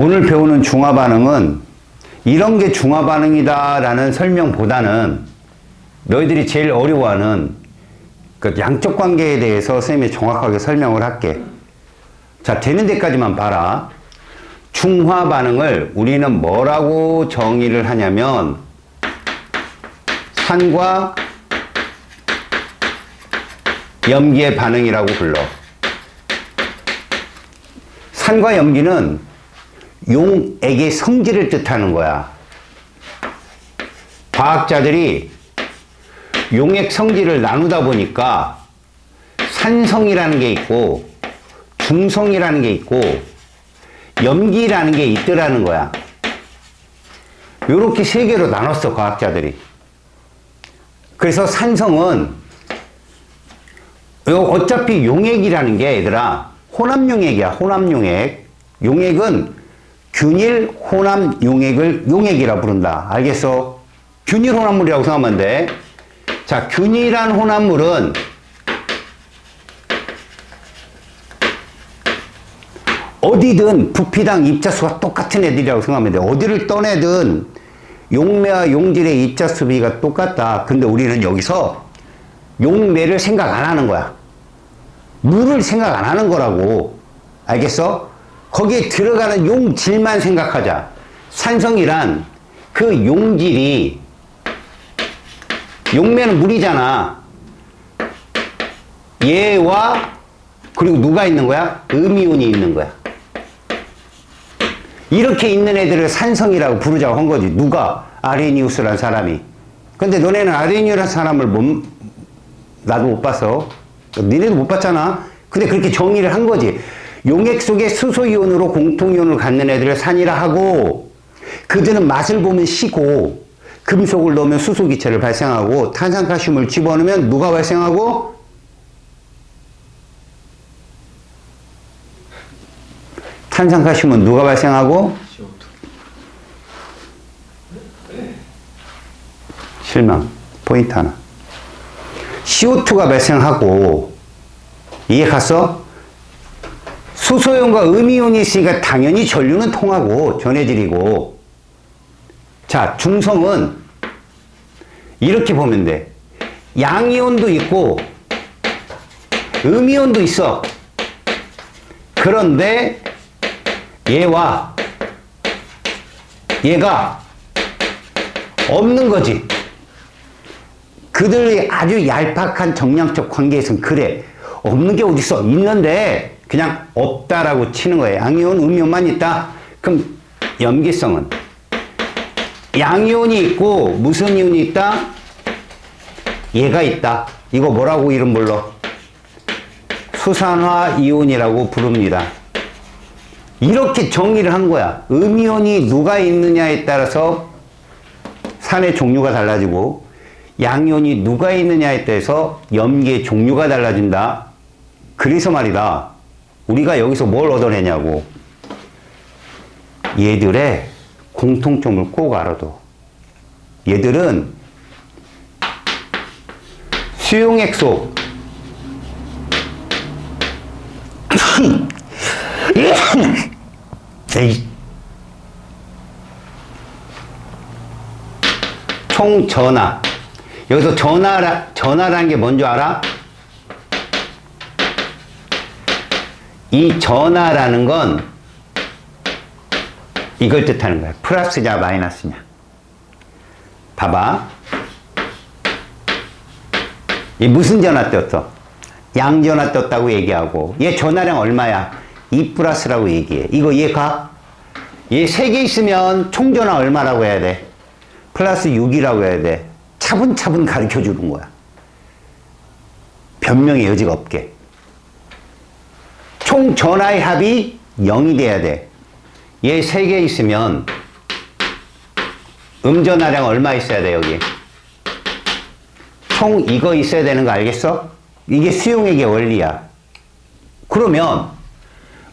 오늘 배우는 중화반응은 이런 게 중화반응이다 라는 설명보다는 너희들이 제일 어려워하는 그 양적 관계에 대해서 선생님이 정확하게 설명을 할게. 자, 되는 데까지만 봐라. 중화반응을 우리는 뭐라고 정의를 하냐면 산과 염기의 반응이라고 불러. 산과 염기는 용액의 성질을 뜻하는 거야. 과학자들이 용액 성질을 나누다 보니까 산성이라는 게 있고 중성이라는 게 있고 염기라는 게 있더라는 거야. 요렇게 세 개로 나눴어, 과학자들이. 그래서 산성은 어차피 용액이라는 게 얘들아 혼합용액이야. 혼합용액. 용액은 균일 혼합 용액을 용액이라 부른다. 알겠어? 균일 혼합물이라고 생각하면 돼. 자, 균일한 혼합물은 어디든 부피당 입자수가 똑같은 애들이라고 생각하면 돼. 어디를 떠내든 용매와 용질의 입자수 비가 똑같다. 근데 우리는 여기서 용매를 생각 안 하는 거야. 물을 생각 안 하는 거라고. 알겠어? 거기에 들어가는 용질만 생각하자. 산성이란 그 용질이, 용매는 물이잖아. 얘와 그리고 누가 있는 거야? 음이온이 있는 거야. 이렇게 있는 애들을 산성이라고 부르자고 한 거지. 누가? 아레니우스라는 사람이. 근데 너네는 아레니우스라는 사람을 나도 못 봤어. 니네도 못 봤잖아. 근데 그렇게 정의를 한 거지. 용액 속에 수소이온으로 공통이온을 갖는 애들을 산이라 하고, 그들은 맛을 보면 시고, 금속을 넣으면 수소기체를 발생하고, 탄산칼슘을 집어넣으면 누가 발생하고? 탄산칼슘은 누가 발생하고? 실망. 포인트 하나. CO2가 발생하고, 이해 갔어? 수소이온과 음이온이 있으니까 당연히 전류는 통하고 전해질이고. 자, 중성은 이렇게 보면 돼. 양이온도 있고 음이온도 있어. 그런데 얘와 얘가 없는 거지. 그들의 아주 얄팍한 정량적 관계에서는 그래. 없는 게 어딨어? 있는데 그냥 없다라고 치는 거예요. 양이온, 음이온만 있다. 그럼 염기성은 양이온이 있고 무슨 이온이 있다? 얘가 있다. 이거 뭐라고 이름 불러? 수산화 이온이라고 부릅니다. 이렇게 정의를 한 거야. 음이온이 누가 있느냐에 따라서 산의 종류가 달라지고 양이온이 누가 있느냐에 따라서 염기의 종류가 달라진다. 그래서 말이다. 우리가 여기서 뭘 얻어내냐고. 얘들의 공통점을 꼭 알아둬. 얘들은 수용액 속 총전하. 여기서 전하라는 게 뭔지 알아? 이 전하라는 건 이걸 뜻하는 거야. 플러스냐 마이너스냐. 봐봐. 이 무슨 전하 떴어? 양전하 떴다고 얘기하고, 얘 전하량 얼마야? 2 플러스라고 얘기해. 이거 얘 가? 얘 3개 있으면 총전하 얼마라고 해야 돼? 플러스 6이라고 해야 돼. 차분차분 가르쳐 주는 거야. 변명의 여지가 없게. 총 전하의 합이 0이 돼야 돼. 얘 3개 있으면 음전하량 얼마 있어야 돼, 여기? 총 이거 있어야 되는 거 알겠어? 이게 수용액의 원리야. 그러면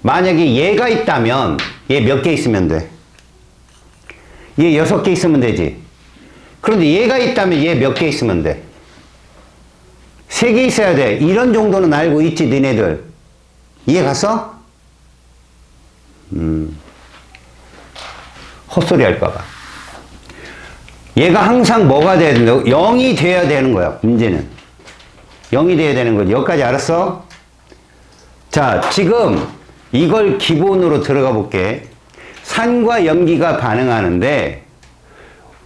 만약에 얘가 있다면 얘 몇 개 있으면 돼? 얘 6개 있으면 되지. 그런데 얘가 있다면 얘 몇 개 있으면 돼? 3개 있어야 돼. 이런 정도는 알고 있지, 너네들. 이해 갔어? 헛소리 할까봐. 얘가 항상 뭐가 돼야 된다고? 0이 돼야 되는 거야, 문제는. 0이 돼야 되는 거지. 여기까지 알았어? 자, 지금 이걸 기본으로 들어가 볼게. 산과 염기가 반응하는데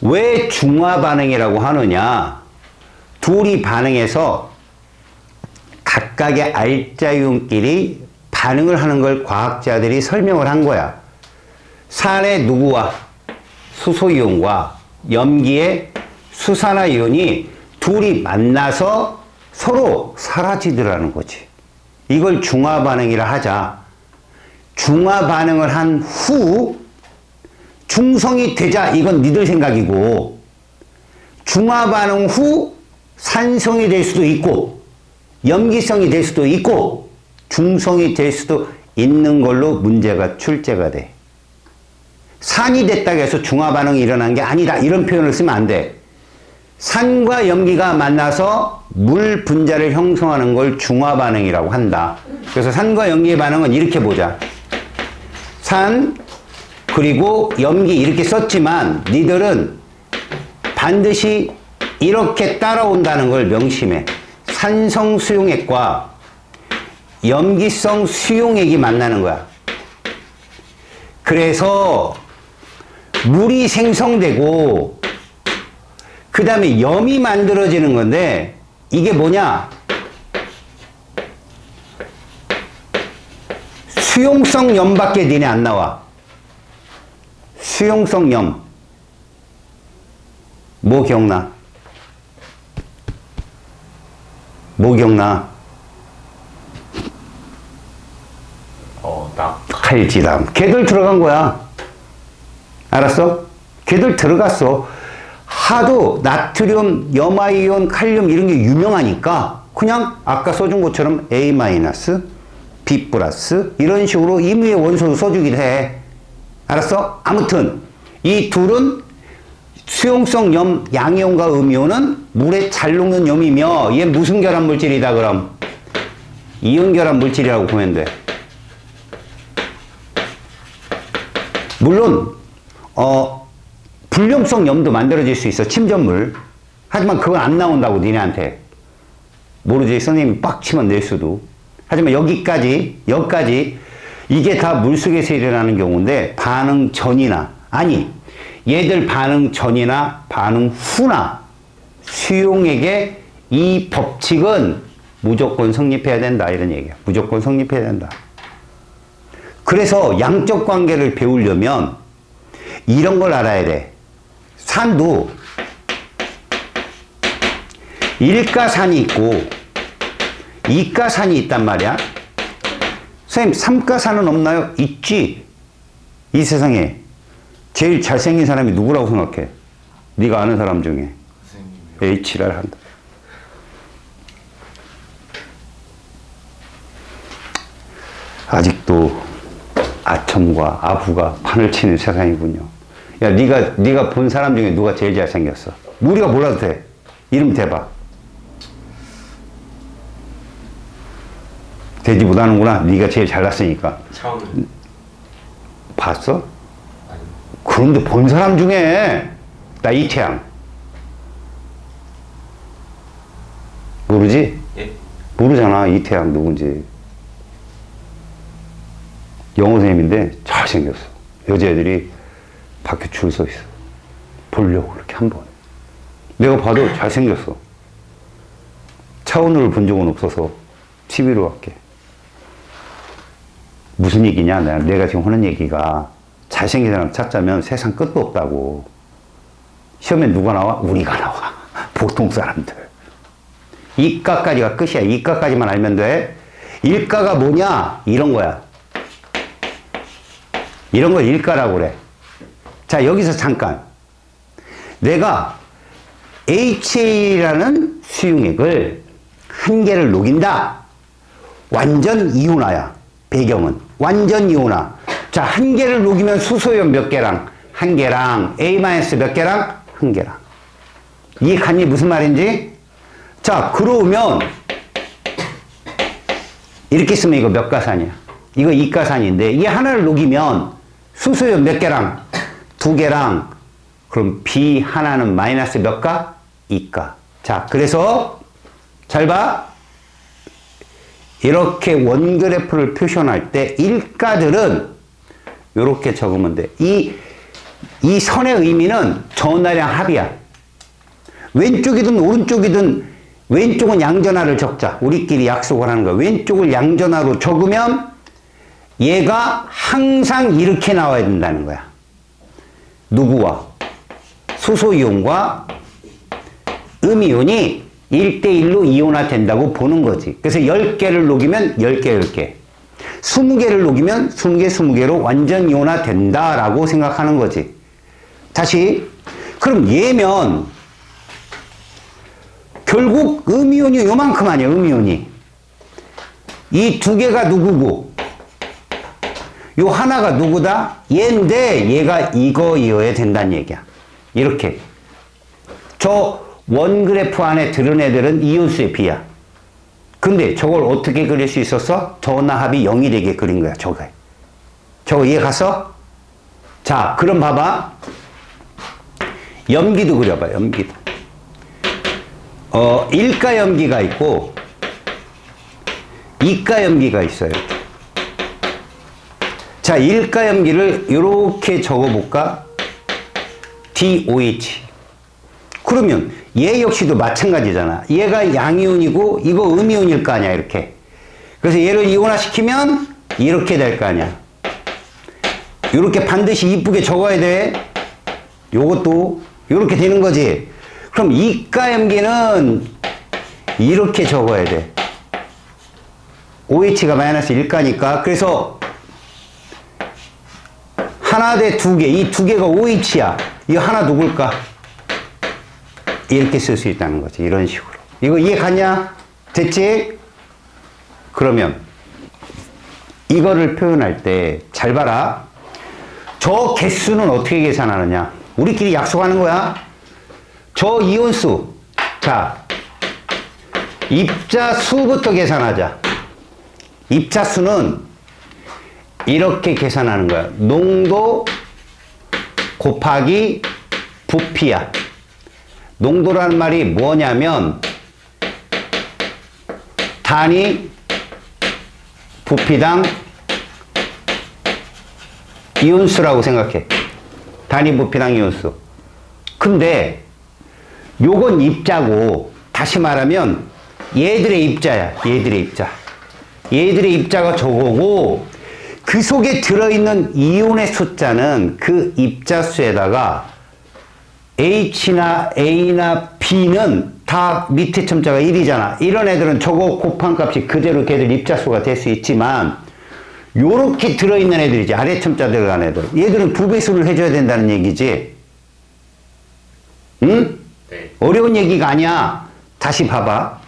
왜 중화 반응이라고 하느냐? 둘이 반응해서 각각의 알자이온끼리 반응을 하는 걸 과학자들이 설명을 한 거야. 산의 누구와? 수소이온과 염기의 수산화이온이 둘이 만나서 서로 사라지더라는 거지. 이걸 중화 반응이라 하자. 중화 반응을 한 후 중성이 되자, 이건 니들 생각이고, 중화 반응 후 산성이 될 수도 있고 염기성이 될 수도 있고 중성이 될 수도 있는 걸로 문제가 출제가 돼. 산이 됐다고 해서 중화 반응이 일어난 게 아니다, 이런 표현을 쓰면 안 돼. 산과 염기가 만나서 물 분자를 형성하는 걸 중화 반응이라고 한다. 그래서 산과 염기의 반응은 이렇게 보자. 산 그리고 염기 이렇게 썼지만 니들은 반드시 이렇게 따라온다는 걸 명심해. 산성 수용액과 염기성 수용액이 만나는 거야. 그래서 물이 생성되고 그 다음에 염이 만들어지는 건데 이게 뭐냐? 수용성 염밖에 니네 안 나와. 수용성 염. 뭐 기억나? 뭐 기억나? 칼지담. 걔들 들어간 거야. 알았어? 걔들 들어갔어. 하도 나트륨, 염화이온, 칼륨 이런 게 유명하니까 그냥 아까 써준 것처럼 A-, B+, 이런 식으로 임의의 원소도 써주긴 해. 알았어? 아무튼 이 둘은 수용성 염, 양이온과 음이온은 물에 잘 녹는 염이며 얘 무슨 결합 물질이다 그럼? 이온 결합 물질이라고 보면 돼. 물론 불륨성 염도 만들어질 수 있어, 침전물. 하지만 그건 안 나온다고 니네한테. 모르지, 선생님이 빡치면 낼 수도. 하지만 여기까지 이게 다 물속에서 일어나는 경우인데 반응 전이나, 아니 얘들 반응 전이나 반응 후나 수용액의 이 법칙은 무조건 성립해야 된다, 이런 얘기야. 무조건 성립해야 된다. 그래서 양적 관계를 배우려면 이런 걸 알아야 돼. 산도 일가산이 있고 이가산이 있단 말이야. 선생님, 삼가산은 없나요? 있지. 이 세상에 제일 잘생긴 사람이 누구라고 생각해? 네가 아는 사람 중에. H를 한다. 아직도 아첨과 아부가 판을 치는 세상이군요. 야, 네가 본 사람 중에 누가 제일 잘생겼어? 우리가 몰라도 돼. 이름 대봐. 되지 못하는구나. 네가 제일 잘났으니까. 차은우. 봤어? 아니. 그런데 본 사람 중에 나 이태양. 모르지? 예? 모르잖아, 이태양 누군지. 영어 선생님인데 잘생겼어. 여자애들이 밖에 줄 서 있어. 보려고 그렇게 한 번. 내가 봐도 잘생겼어. 차은우를 본 적은 없어서 TV로 할게. 무슨 얘기냐? 내가 지금 하는 얘기가 잘생긴 사람 찾자면 세상 끝도 없다고. 시험에 누가 나와? 우리가 나와. 보통 사람들. 이과까지가 끝이야. 이과까지만 알면 돼. 일과가 뭐냐? 이런 거야. 이런 걸 일과라고 그래. 자, 여기서 잠깐. 내가 HA라는 수용액을 한 개를 녹인다. 완전 이온화야. 배경은. 완전 이온화. 자, 한 개를 녹이면 수소이온 몇 개랑? 한 개랑. A- 몇 개랑? 한 개랑. 이해갔니? 무슨 말인지? 자, 그러면 이렇게 쓰면 이거 몇 가산이야? 이거 이가산인데 이 하나를 녹이면 수소이온 몇 개랑? 두 개랑 그럼 B 하나는 마이너스 몇 가? 2가. 자, 그래서 잘 봐. 이렇게 원그래프를 표현할 때 일가들은 이렇게 적으면 돼. 이 선의 의미는 전하량 합이야. 왼쪽이든 오른쪽이든 왼쪽은 양전하를 적자. 우리끼리 약속을 하는 거야. 왼쪽을 양전하로 적으면 얘가 항상 이렇게 나와야 된다는 거야. 누구와? 수소이온과 음이온이 1대1로 이온화 된다고 보는 거지. 그래서 10개를 녹이면 10개, 10개. 20개를 녹이면 20개, 20개로 완전 이온화 된다라고 생각하는 거지. 다시. 그럼 얘면 결국 음이온이 요만큼 아니야, 음이온이. 이 두 개가 누구고, 요 하나가 누구다? 얘인데 얘가 이거이어야 된다는 얘기야. 이렇게. 저 원그래프 안에 들은 애들은 이온수의 B야. 근데 저걸 어떻게 그릴 수 있었어? 전화합이 0이 되게 그린 거야, 저거. 저거 이해 갔어? 자, 그럼 봐봐. 염기도 그려봐, 염기도. 일가 염기가 있고, 이가 염기가 있어요. 자, 일가 염기를 이렇게 적어볼까? DOH. 그러면 얘 역시도 마찬가지잖아. 얘가 양이온이고 이거 음이온일 거 아니야, 이렇게. 그래서 얘를 이온화시키면 이렇게 될 거 아니야. 이렇게 반드시 이쁘게 적어야 돼. 요것도 이렇게 되는 거지. 그럼 이가 염기는 이렇게 적어야 돼. OH가 마이너스 1가니까. 그래서 하나 대 두 개, 이 두 개가 OH야. 이거 하나 누굴까? 이렇게 쓸 수 있다는 거지. 이런 식으로. 이거 이해 갔냐? 됐지? 그러면 이거를 표현할 때 잘 봐라. 저 개수는 어떻게 계산하느냐? 우리끼리 약속하는 거야. 저 이온수. 자, 입자수부터 계산하자. 입자수는 이렇게 계산하는 거야. 농도 곱하기 부피야. 농도라는 말이 뭐냐면 단위 부피당 이온수라고 생각해. 단위 부피당 이온수. 근데 요건 입자고, 다시 말하면 얘들의 입자야. 얘들의 입자. 얘들의 입자가 저거고, 그 속에 들어있는 이온의 숫자는 그 입자수에다가 H나 A나 B는 다 밑에 첨자가 1이잖아. 이런 애들은 저거 곱한 값이 그대로 걔들 입자수가 될 수 있지만, 요렇게 들어있는 애들이지. 아래 첨자 들어간 애들. 얘들은 두 배수를 해줘야 된다는 얘기지. 응? 네. 어려운 얘기가 아니야. 다시 봐봐.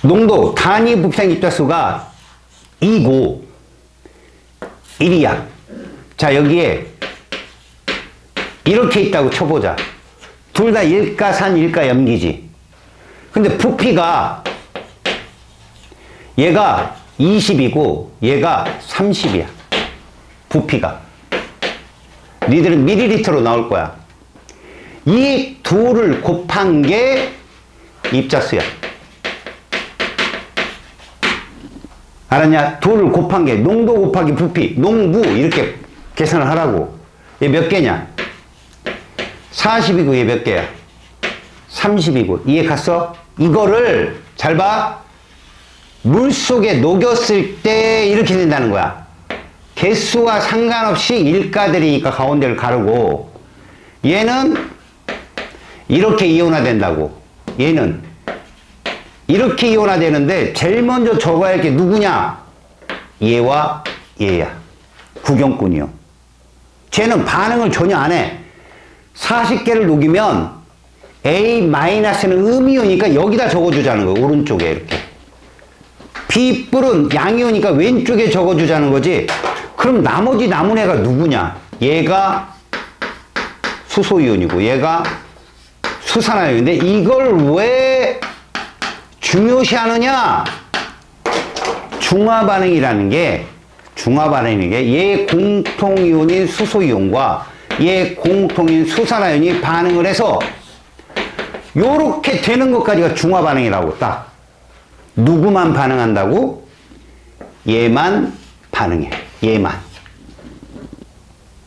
농도, 단위 부피당 입자수가 2고 1이야. 자, 여기에 이렇게 있다고 쳐보자. 둘 다 일가산, 일가염기지. 근데 부피가 얘가 20이고 얘가 30이야. 부피가. 니들은 밀리리터로 나올 거야. 이 둘을 곱한 게 입자수야. 알았냐? 둘을 곱한 게 농도 곱하기 부피, 농부 이렇게 계산을 하라고. 얘 몇 개냐? 40이고 얘 몇 개야? 30이고. 이해 갔어? 이거를 잘 봐. 물속에 녹였을 때 이렇게 된다는 거야. 개수와 상관없이 일가들이니까 가운데를 가르고, 얘는 이렇게 이온화된다고. 얘는 이렇게 이온화되는데 제일 먼저 적어야 할 게 누구냐? 얘와 얘야. 구경꾼이요. 쟤는 반응을 전혀 안 해. 40개를 녹이면 A-는 음이오니까 여기다 적어주자는 거야. 오른쪽에 이렇게. B뿔은 양이오니까 왼쪽에 적어주자는 거지. 그럼 나머지 남은 애가 누구냐? 얘가 수소이온이고 얘가 수산화이온인데 이걸 왜 중요시하느냐? 중화반응이라는 게 중화 반응인 게 얘 공통이온인 수소이온과 얘 공통인 수산화이온이 반응을 해서 요렇게 되는 것까지가 중화 반응이라고. 딱 누구만 반응한다고? 얘만 반응해. 얘만.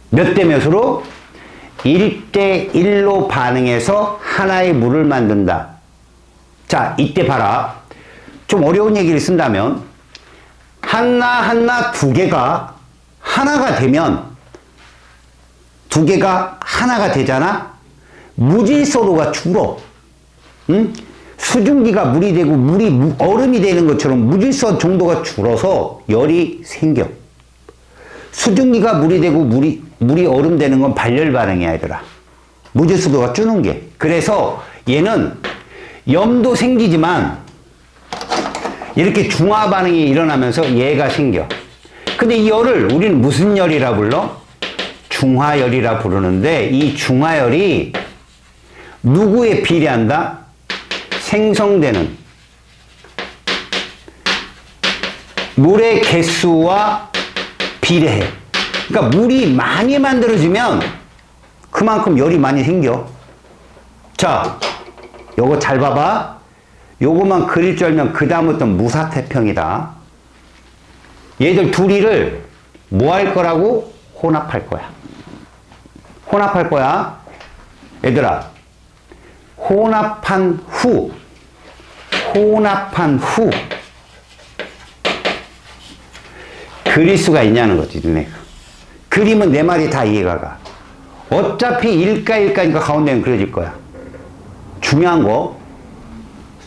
몇 대 몇으로? 1대 1로 반응해서 하나의 물을 만든다. 자, 이때 봐라. 좀 어려운 얘기를 쓴다면 하나 두 개가 하나가 되면 두 개가 하나가 되잖아? 무질서도가 줄어. 응? 수증기가 물이 되고 물이 얼음이 되는 것처럼 무질서 정도가 줄어서 열이 생겨. 수증기가 물이 되고 물이 얼음 되는 건 발열 반응이야, 얘들아. 무질서도가 주는 게. 그래서 얘는 염도 생기지만 이렇게 중화 반응이 일어나면서 얘가 생겨. 근데 이 열을 우리는 무슨 열이라 불러? 중화열이라 부르는데 이 중화열이 누구에 비례한다? 생성되는 물의 개수와 비례해. 그러니까 물이 많이 만들어지면 그만큼 열이 많이 생겨. 자, 요거 잘 봐봐. 요거만 그릴 줄 알면 그 다음부터는 무사태평이다. 얘들 둘이를 뭐 할 거라고? 혼합할 거야. 혼합할 거야. 얘들아, 혼합한 후 그릴 수가 있냐는 거지, 너네가. 그리면 내 말이 다 이해가 가. 어차피 일가니까 가운데는 그려질 거야. 중요한 거,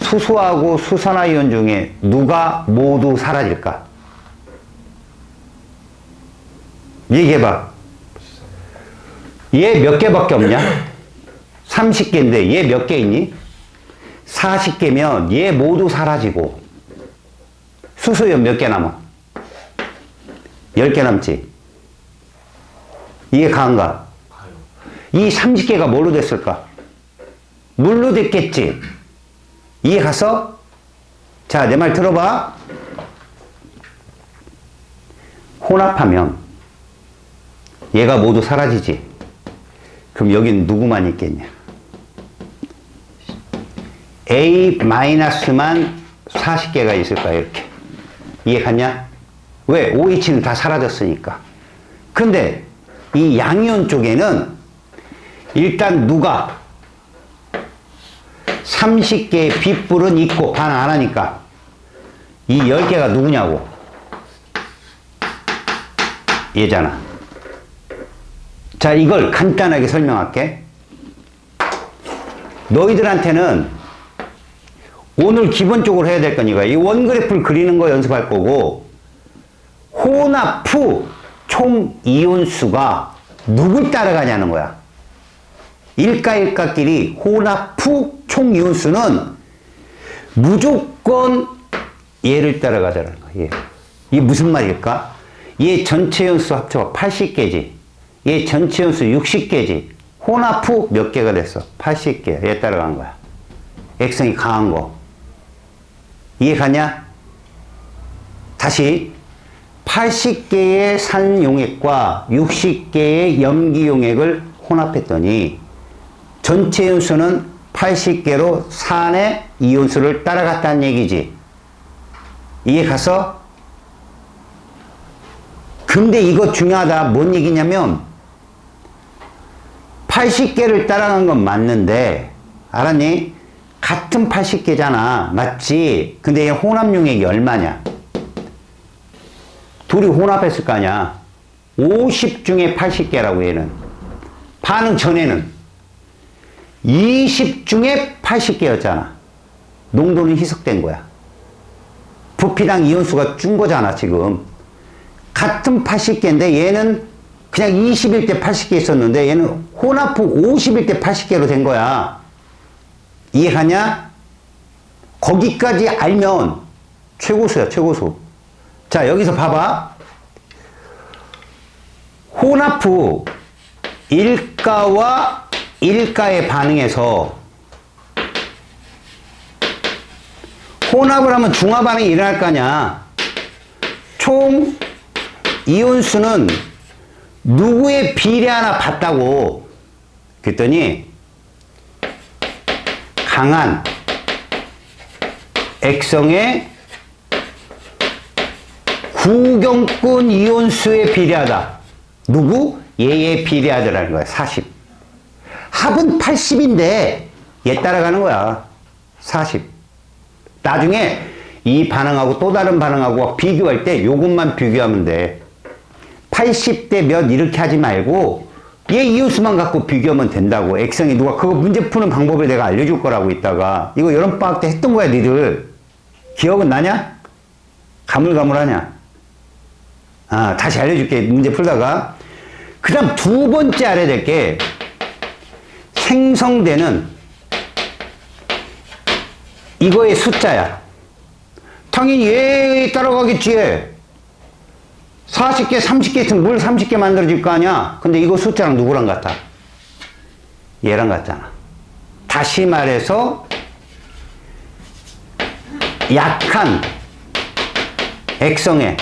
수소하고 수산화이온 중에 누가 모두 사라질까? 얘기해봐. 얘 몇 개밖에 없냐? 30개인데 얘 몇 개 있니? 40개면 얘 모두 사라지고 수소이온 몇 개 남아? 10개 남지? 이해 가는가? 이 30개가 뭘로 됐을까? 물로 됐겠지? 이해 갔어? 자, 내 말 들어봐. 혼합하면 얘가 모두 사라지지. 그럼 여긴 누구만 있겠냐? A-만 40개가 있을 거야, 이렇게. 이해 갔냐? 왜? OH는 다 사라졌으니까. 근데 이 양이온 쪽에는 일단 누가 30개의 빗불은 있고 반응 안 하니까 이 10개가 누구냐고. 얘잖아. 자, 이걸 간단하게 설명할게. 너희들한테는 오늘 기본적으로 해야 될 건 이거야. 이 원그래프를 그리는 거 연습할 거고, 혼합 후 총 이온수가 누굴 따라가냐는 거야. 일가끼리 혼합 후 총 이온수는 무조건 얘를 따라가자는 거야. 얘. 이게 무슨 말일까? 얘 전체 연수 합쳐가 80개지. 얘 전체 연수 60개지. 혼합 후 몇 개가 됐어? 80개. 얘 따라간 거야. 액성이 강한 거. 이해 가냐? 다시 80개의 산용액과 60개의 염기용액을 혼합했더니 전체 연수는 80개로 산의 이온수를 따라갔다는 얘기지. 이해 갔어? 근데 이거 중요하다. 뭔 얘기냐면 80개를 따라간 건 맞는데, 알았니? 같은 80개잖아. 맞지? 근데 얘 혼합용액이 얼마냐? 둘이 혼합했을 거 아니야. 50 중에 80개라고 얘는. 반응 전에는 20 중에 80개였잖아. 농도는 희석된 거야. 부피당 이온수가 준 거잖아, 지금. 같은 80개인데 얘는 그냥 20일 때 80개 있었는데 얘는 혼합 후 50일 때 80개로 된 거야. 이해가냐? 거기까지 알면 최고수야, 최고수. 자, 여기서 봐봐. 혼합 후 일가와 일가의 반응에서 혼합을 하면 중화 반응이 일어날 거 아니야. 총 이온수는 누구의 비례 하나 봤다고 그랬더니 강한 액성의 구경꾼 이온수에 비례하다. 누구? 얘에 비례하더라는 거야. 40. 합은 80인데 얘 따라가는 거야. 40. 나중에 이 반응하고 또 다른 반응하고 비교할 때 요것만 비교하면 돼. 80대 몇 이렇게 하지 말고 얘 이온수만 갖고 비교하면 된다고. 액성이 누가 그거 문제 푸는 방법을 내가 알려줄 거라고 이따가. 이거 여름방학 때 했던 거야 니들. 기억은 나냐? 가물가물하냐? 아, 다시 알려줄게. 문제 풀다가. 그 다음 두 번째 알아야 될 게 생성되는 이거의 숫자야. 당연히 얘 따라가겠지. 40개, 30개 있으면 뭘 30개 만들어질 거 아니야? 근데 이거 숫자랑 누구랑 같아? 얘랑 같잖아. 다시 말해서 약한 액성의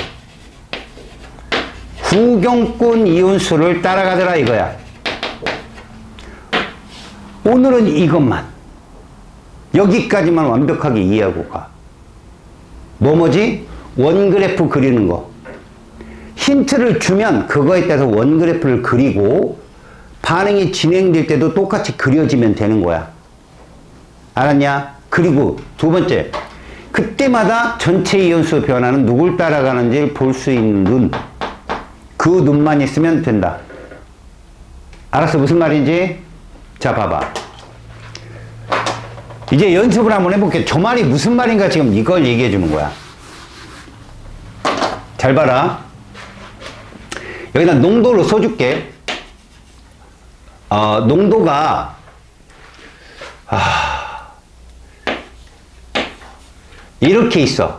구경꾼 이온수를 따라가더라 이거야. 오늘은 이것만 여기까지만 완벽하게 이해하고 가. 뭐지? 원그래프 그리는 거. 힌트를 주면 그거에 따라서 원그래프를 그리고 반응이 진행될 때도 똑같이 그려지면 되는 거야. 알았냐? 그리고 두 번째, 그때마다 전체 이온수 변화는 누굴 따라가는지 볼 수 있는 눈. 그 눈만 있으면 된다. 알았어? 무슨 말인지? 자, 봐봐. 이제 연습을 한번 해볼게. 저 말이 무슨 말인가 지금 이걸 얘기해 주는 거야. 잘 봐라. 여기다 농도를 써줄게. 농도가 이렇게 있어.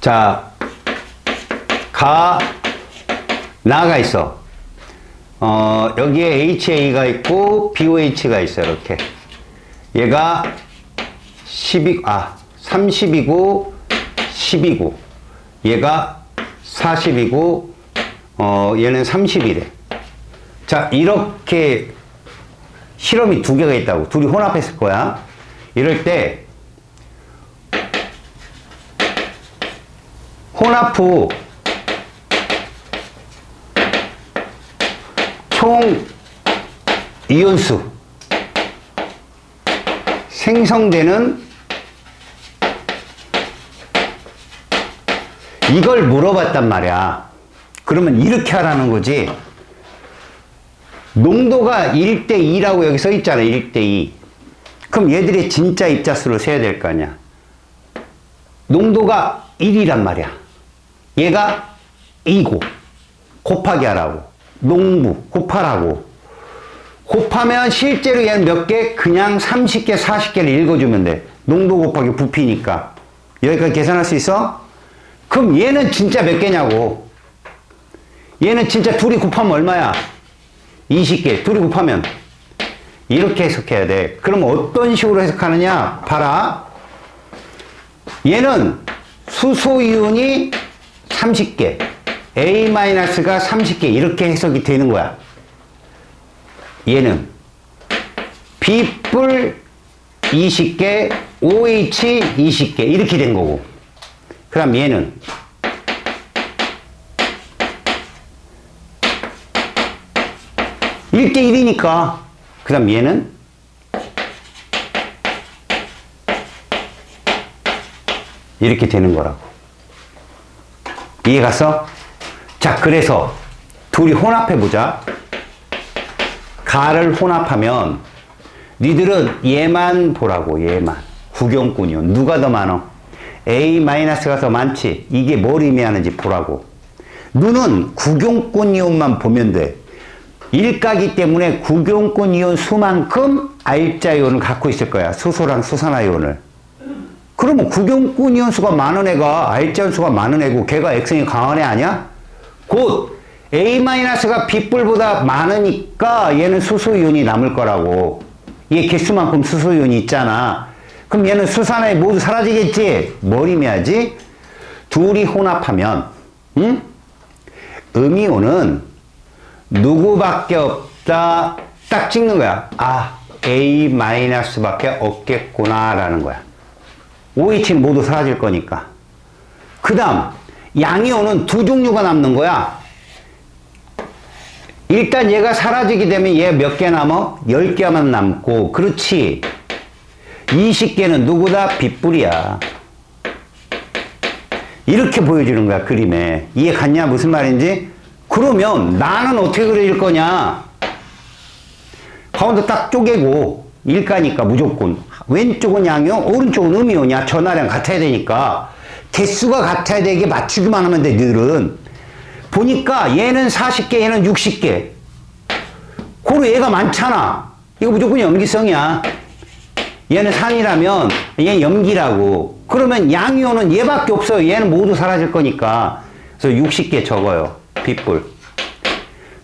자, 나가 있어. 여기에 HA가 있고 BOH가 있어. 이렇게. 얘가 30이고 10이고 얘가 40이고 얘는 30이래. 자, 이렇게 실험이 두 개가 있다고. 둘이 혼합했을 거야. 이럴 때 혼합 후 총 이온수 생성되는 이걸 물어봤단 말이야. 그러면 이렇게 하라는 거지. 농도가 1대2라고 여기 써 있잖아. 1대2. 그럼 얘들의 진짜 입자수를 세야 될 거 아니야. 농도가 1이란 말이야. 얘가 2고 곱하기 하라고. 농부 곱하라고. 곱하면 실제로 얘는 몇 개? 그냥 30개, 40개를 읽어주면 돼. 농도 곱하기 부피니까. 여기까지 계산할 수 있어? 그럼 얘는 진짜 몇 개냐고. 얘는 진짜 둘이 곱하면 얼마야? 20개. 둘이 곱하면 이렇게 해석해야 돼. 그럼 어떤 식으로 해석하느냐? 봐라. 얘는 수소이온이 30개. A-가 30개 이렇게 해석이 되는 거야. 얘는 B뿔 20개, OH 20개 이렇게 된 거고. 그럼 얘는 (1대 1이니까) 그 다음 얘는 이렇게 되는 거라고. 이해 갔어? 자, 그래서 둘이 혼합해보자. 가를 혼합하면 니들은 얘만 보라고. 얘만. 구경꾼이요. 누가 더 많어? A-가 더 많지. 이게 뭘 의미하는지 보라고. 눈은 구경꾼 이온만 보면 돼. 일가기 때문에 구경꾼 이온 수만큼 R자 이온을 갖고 있을 거야. 수소랑 수산화 이온을. 그러면 구경꾼 이온 수가 많은 애가 R자 이온 수가 많은 애고 걔가 액성이 강한 애 아니야? 곧 A-가 B뿔보다 많으니까 얘는 수소 이온이 남을 거라고. 얘 개수만큼 수소 이온이 있잖아. 그럼 얘는 수산화에 모두 사라지겠지? 뭘 의미하지? 둘이 혼합하면, 음이온은 누구밖에 없다. 딱 찍는 거야. 아, A-밖에 없겠구나라는 거야. OH는 모두 사라질 거니까. 그 다음, 양이온은 두 종류가 남는 거야. 일단 얘가 사라지게 되면 얘 몇 개 남아? 10개만 남고, 그렇지. 20개는 누구다? 빗불이야. 이렇게 보여주는 거야, 그림에. 이해 갔냐? 무슨 말인지? 그러면 나는 어떻게 그릴 거냐? 가운데 딱 쪼개고, 일가니까 무조건. 왼쪽은 양이온, 오른쪽은 음이온이야. 전화량 같아야 되니까. 개수가 같아야 되게 맞추기만 하면 돼, 늘은. 보니까 얘는 40개, 얘는 60개. 고로 얘가 많잖아. 이거 무조건 염기성이야. 얘는 산이라면 얘는 염기라고. 그러면 양이온은 얘밖에 없어요. 얘는 모두 사라질 거니까. 그래서 60개 적어요. 빗불.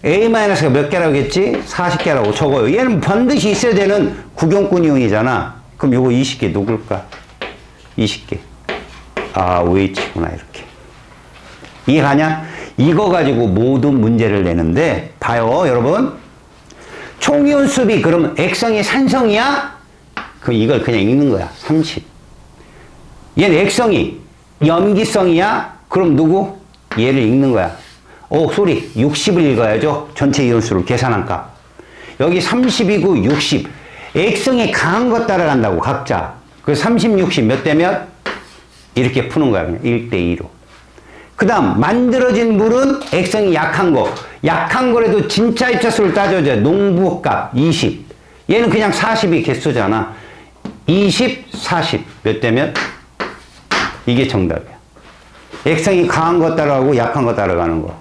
A-가 몇 개라고 했지? 40개라고 적어요. 얘는 반드시 있어야 되는 구경꾼 이온이잖아. 그럼 요거 20개 누굴까? 20개. 아, OH구나, 이렇게. 이해가냐? 이거 가지고 모든 문제를 내는데, 봐요, 여러분. 총이온 수비, 그러면 액성이 산성이야? 그럼 이걸 그냥 읽는 거야. 30. 얘는 액성이 염기성이야? 그럼 누구? 얘를 읽는 거야. 소리. 60을 읽어야죠. 전체 이온수를 계산한 값. 여기 30이고 60. 액성이 강한 것 따라간다고, 각자. 그 30, 60 몇 대 몇? 이렇게 푸는 거야. 그냥 1대2로. 그 다음, 만들어진 물은 액성이 약한 거. 약한 거라도 진짜 입자수를 따져줘. 농부값 20. 얘는 그냥 40이 개수잖아. 20, 40. 몇 대 몇? 이게 정답이야. 액성이 강한 거 따라가고 약한 거 따라가는 거.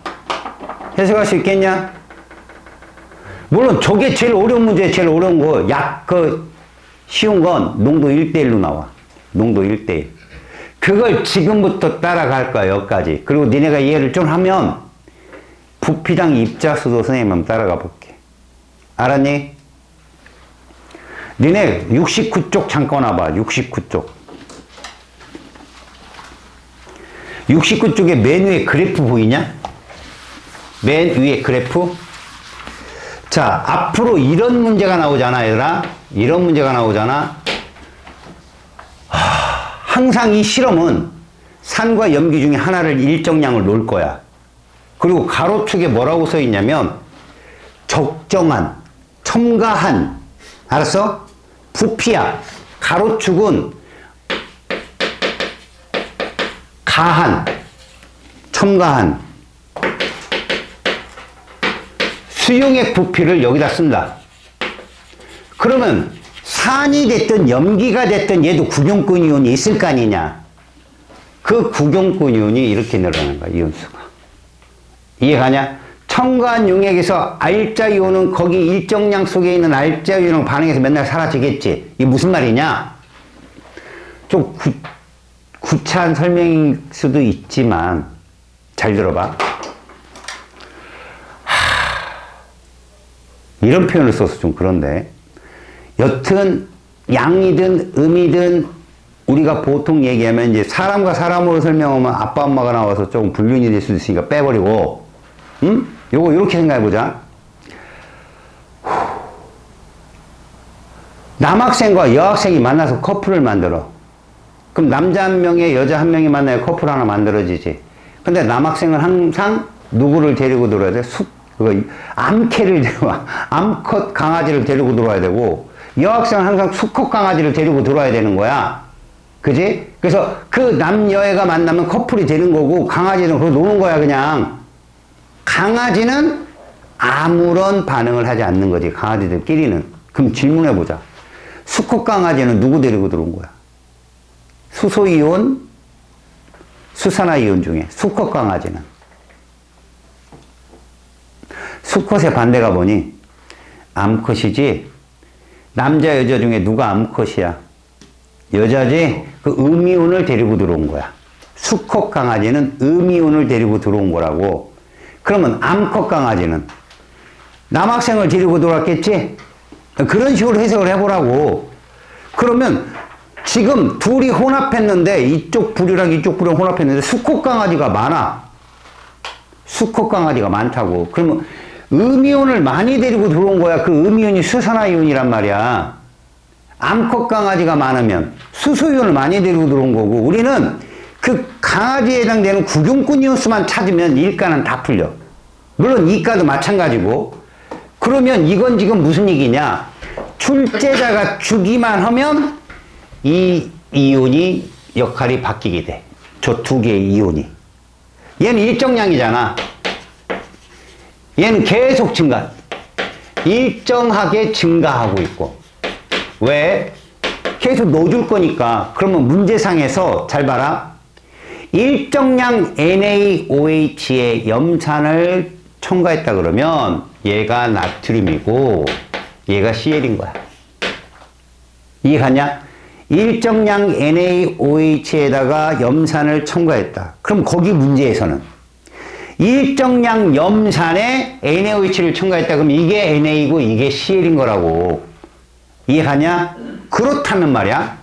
해석할 수 있겠냐? 물론 저게 제일 어려운 문제, 제일 어려운 거. 쉬운 건 농도 1대1로 나와. 농도 1대1. 그걸 지금부터 따라갈 거야, 여기까지. 그리고 니네가 이해를 좀 하면 부피당 입자수도 선생님 한번 따라가 볼게. 알았니? 니네 69쪽 잠깐 와봐. 69쪽. 69쪽에 맨 위에 그래프 보이냐? 맨 위에 그래프. 자, 앞으로 이런 문제가 나오잖아, 얘들아. 이런 문제가 나오잖아. 항상 이 실험은 산과 염기 중에 하나를 일정량을 놓을 거야. 그리고 가로축에 뭐라고 써 있냐면 적정한, 첨가한, 알았어? 부피야. 가로축은 가한, 첨가한 수용액 부피를 여기다 쓴다. 그러면 산이 됐든 염기가 됐든 얘도 구경꾼 이온이 있을 거 아니냐. 그 구경꾼 이온이 이렇게 늘어나는 거야, 이온수가. 이해가냐? 첨가한 용액에서 알자 이온은 거기 일정량 속에 있는 알자 이온을 반응해서 맨날 사라지겠지. 이게 무슨 말이냐? 좀 구차한 설명일 수도 있지만 잘 들어봐. 이런 표현을 써서 좀 그런데, 여튼 양이든 음이든 우리가 보통 얘기하면 이제 사람과 사람으로 설명하면 아빠 엄마가 나와서 조금 불륜이 될 수도 있으니까 빼버리고, 요거 이렇게 생각해보자. 남학생과 여학생이 만나서 커플을 만들어. 그럼 남자 한 명에 여자 한 명이 만나야 커플 하나 만들어지지. 근데 남학생은 항상 누구를 데리고 들어야 돼? 암캐를 데리고, 암컷 강아지를 데리고 들어와야 되고, 여학생은 항상 수컷 강아지를 데리고 들어와야 되는 거야. 그지? 그래서 그 남여애가 만나면 커플이 되는 거고, 강아지는 그거 노는 거야, 그냥. 강아지는 아무런 반응을 하지 않는 거지, 강아지들끼리는. 그럼 질문해보자. 수컷 강아지는 누구 데리고 들어온 거야? 수소이온, 수산화이온 중에 수컷 강아지는. 수컷의 반대가 뭐니? 암컷이지. 남자 여자 중에 누가 암컷이야? 여자지. 그 음이온을 데리고 들어온 거야. 수컷 강아지는 음이온을 데리고 들어온 거라고. 그러면 암컷 강아지는 남학생을 데리고 들어왔겠지? 그런 식으로 해석을 해보라고. 그러면 지금 둘이 혼합했는데 이쪽 부류랑 이쪽 부류랑 혼합했는데 수컷 강아지가 많아. 수컷 강아지가 많다고. 그러면 음이온을 많이 데리고 들어온 거야. 그 음이온이 수산화이온이란 말이야. 암컷 강아지가 많으면 수소이온을 많이 데리고 들어온 거고, 우리는 그 강아지에 해당되는 구경꾼 이온수만 찾으면 일가는 다 풀려. 물론 이가도 마찬가지고. 그러면 이건 지금 무슨 얘기냐? 출제자가 주기만 하면 이 이온이 역할이 바뀌게 돼. 저 두 개의 이온이. 얘는 일정량이잖아. 얘는 계속 증가. 일정하게 증가하고 있고. 왜? 계속 넣어줄 거니까. 그러면 문제상에서 잘 봐라. 일정량 NaOH의 염산을 첨가했다 그러면 얘가 나트륨이고 얘가 CL인 거야. 이해가냐? 일정량 NaOH에다가 염산을 첨가했다. 그럼 거기 문제에서는 일정량 염산에 NaOH를 첨가했다. 그럼 이게 NA고 이게 CL인 거라고. 이해가냐? 그렇다면 말이야.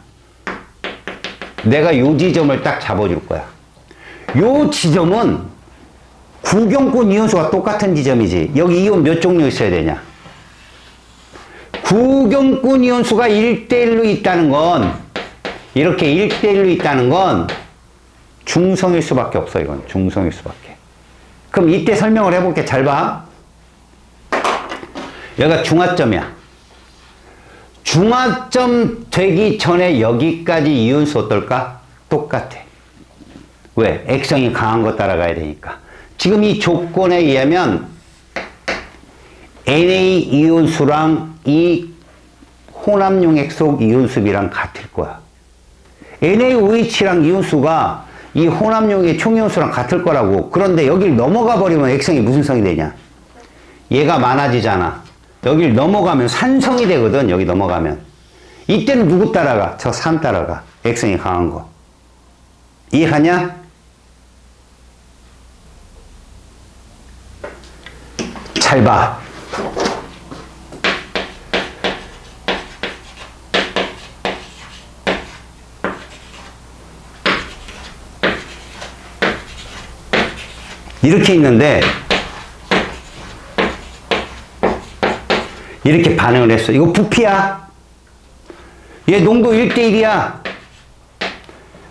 내가 요 지점을 딱 잡아줄 거야. 요 지점은 구경꾼 이온수가 똑같은 지점이지. 여기 이온 몇 종류 있어야 되냐? 구경꾼 이온수가 1대1로 있다는 건, 이렇게 1대1로 있다는 건 중성일 수밖에 없어. 이건 중성일 수밖에. 그럼 이때 설명을 해볼게. 잘 봐. 여기가 중화점이야. 중화점 되기 전에 여기까지 이온수 어떨까? 똑같아. 왜? 액성이 강한 거 따라가야 되니까. 지금 이 조건에 의하면 Na 이온수랑 이 혼합용액 속 이온수비랑 같을 거야. NaOH랑 이온수가 이 혼합용액 총이온수랑 같을 거라고. 그런데 여길 넘어가 버리면 액성이 무슨 성이 되냐? 얘가 많아지잖아. 여길 넘어가면 산성이 되거든. 여기 넘어가면. 이때는 누구 따라가? 저 산 따라가. 액성이 강한 거. 이해가냐? 잘 봐. 이렇게 있는데 이렇게 반응을 했어. 이거 부피야. 얘 농도 1대1이야.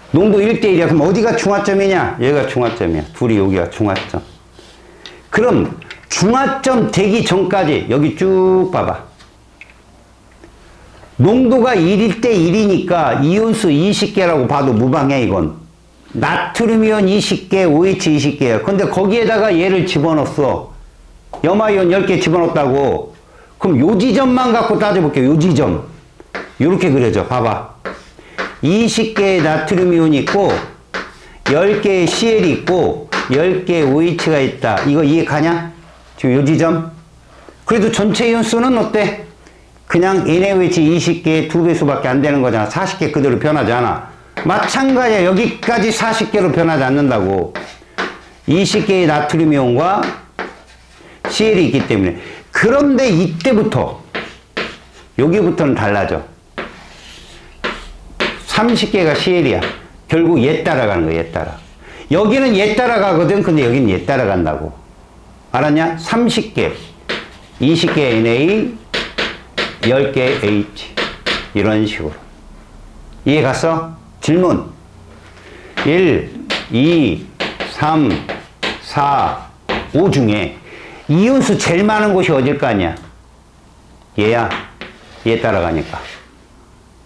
농도 1대1이야. 그럼 어디가 중화점이냐? 얘가 중화점이야. 둘이 여기가 중화점. 그럼 중화점 되기 전까지 여기 쭉 봐봐. 농도가 1일 때 1이니까 이온수 20개라고 봐도 무방해. 이건 나트륨 이온 20개, OH 20개야. 근데 거기에다가 얘를 집어넣었어. 염화이온 10개 집어넣었다고. 그럼 요 지점만 갖고 따져볼게요. 요 지점. 요렇게 그려져. 봐봐. 20개의 나트륨 이온이 있고 10개의 CL이 있고 10개의 OH가 있다. 이거 이해 가냐? 지금 요 지점. 그래도 전체 이온 수는 어때? 그냥 NaOH 20개의 2배수밖에 안 되는 거잖아. 40개 그대로 변하지 않아. 마찬가지야. 여기까지 40개로 변하지 않는다고. 20개의 나트륨 이온과 CL이 있기 때문에. 그런데 이때부터 여기부터는 달라져. 30개가 CL이야. 결국 얘 따라가는 거야. 얘 따라. 여기는 얘 따라가거든. 근데 여기는 얘 따라간다고. 알았냐? 30개 20개 Na 10개 H 이런 식으로. 이해 갔어? 질문. 1, 2, 3, 4, 5 중에 이온수 제일 많은 곳이 어딜 거 아니야? 얘야. 얘 따라가니까.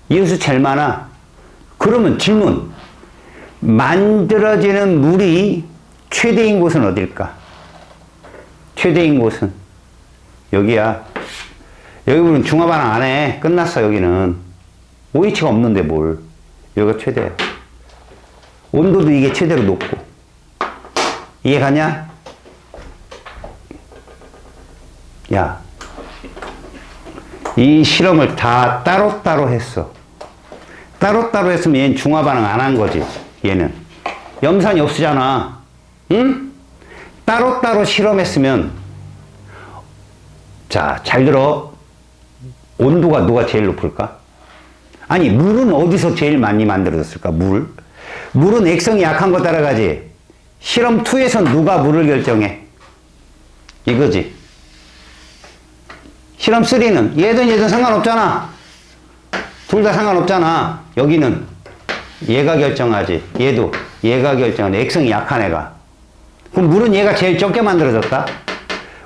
이온수 제일 많아. 그러면 질문. 만들어지는 물이 최대인 곳은 어딜까? 최대인 곳은 여기야. 여기 보면 중화반응 안 해. 끝났어. 여기는 OH가 없는데 뭘. 여기가 최대야. 온도도 이게 최대로 높고. 이해 가냐? 야, 이 실험을 다 따로따로 했어. 따로따로 했으면 얘는 중화반응 안 한 거지. 얘는 염산이 없으잖아. 응? 따로따로 실험했으면, 자, 잘 들어. 온도가 누가 제일 높을까? 아니, 물은 어디서 제일 많이 만들어졌을까? 물은 액성이 약한 거 따라가지. 실험 2에선 누가 물을 결정해? 이거지. 실험 3는 얘든 상관없잖아. 둘 다 상관없잖아. 여기는 얘가 결정하지. 얘도 얘가 결정하지. 액성이 약한 애가. 그럼 물은 얘가 제일 적게 만들어졌다?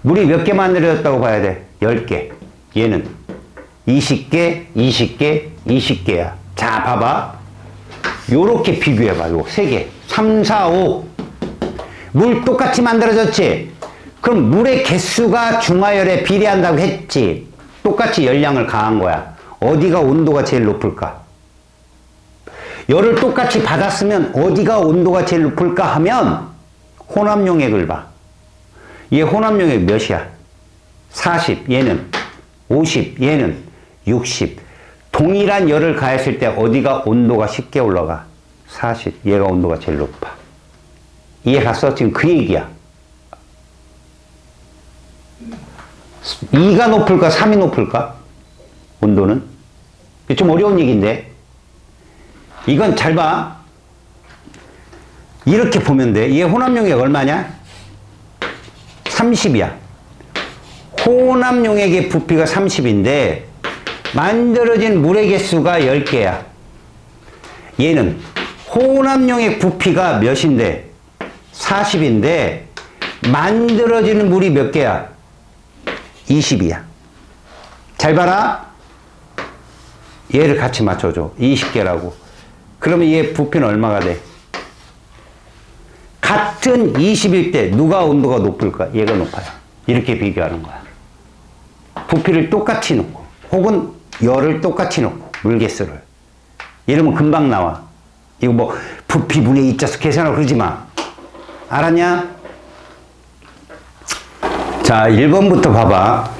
물이 몇 개 만들어졌다고 봐야 돼? 10개. 얘는 20개, 20개, 20개야. 자, 봐봐. 요렇게 비교해봐. 요 3개. 3, 4, 5. 물 똑같이 만들어졌지? 그럼 물의 개수가 중화열에 비례한다고 했지? 똑같이 열량을 가한 거야. 어디가 온도가 제일 높을까? 열을 똑같이 받았으면 어디가 온도가 제일 높을까 하면 혼합용액을 봐. 얘 혼합용액 몇이야? 40, 얘는 50, 얘는 60. 동일한 열을 가했을 때 어디가 온도가 쉽게 올라가? 40, 얘가 온도가 제일 높아. 이해 갔어? 지금 그 얘기야. 2가 높을까? 3이 높을까? 온도는? 좀 어려운 얘기인데. 이건 잘 봐. 이렇게 보면 돼. 얘 혼합용액 얼마냐? 30이야. 혼합용액의 부피가 30인데 만들어진 물의 개수가 10개야. 얘는 혼합용액 부피가 몇인데? 40인데 만들어지는 물이 몇 개야? 20이야. 잘 봐라. 얘를 같이 맞춰줘. 20개라고. 그러면 얘 부피는 얼마가 돼? 같은 20일 때 누가 온도가 높을까? 얘가 높아요. 이렇게 비교하는 거야. 부피를 똑같이 놓고 혹은 열을 똑같이 놓고 물개수를. 이러면 금방 나와. 이거 뭐 부피 분의 2 짜서 계산하고 그러지 마. 알았냐? 자, 1번부터 봐봐.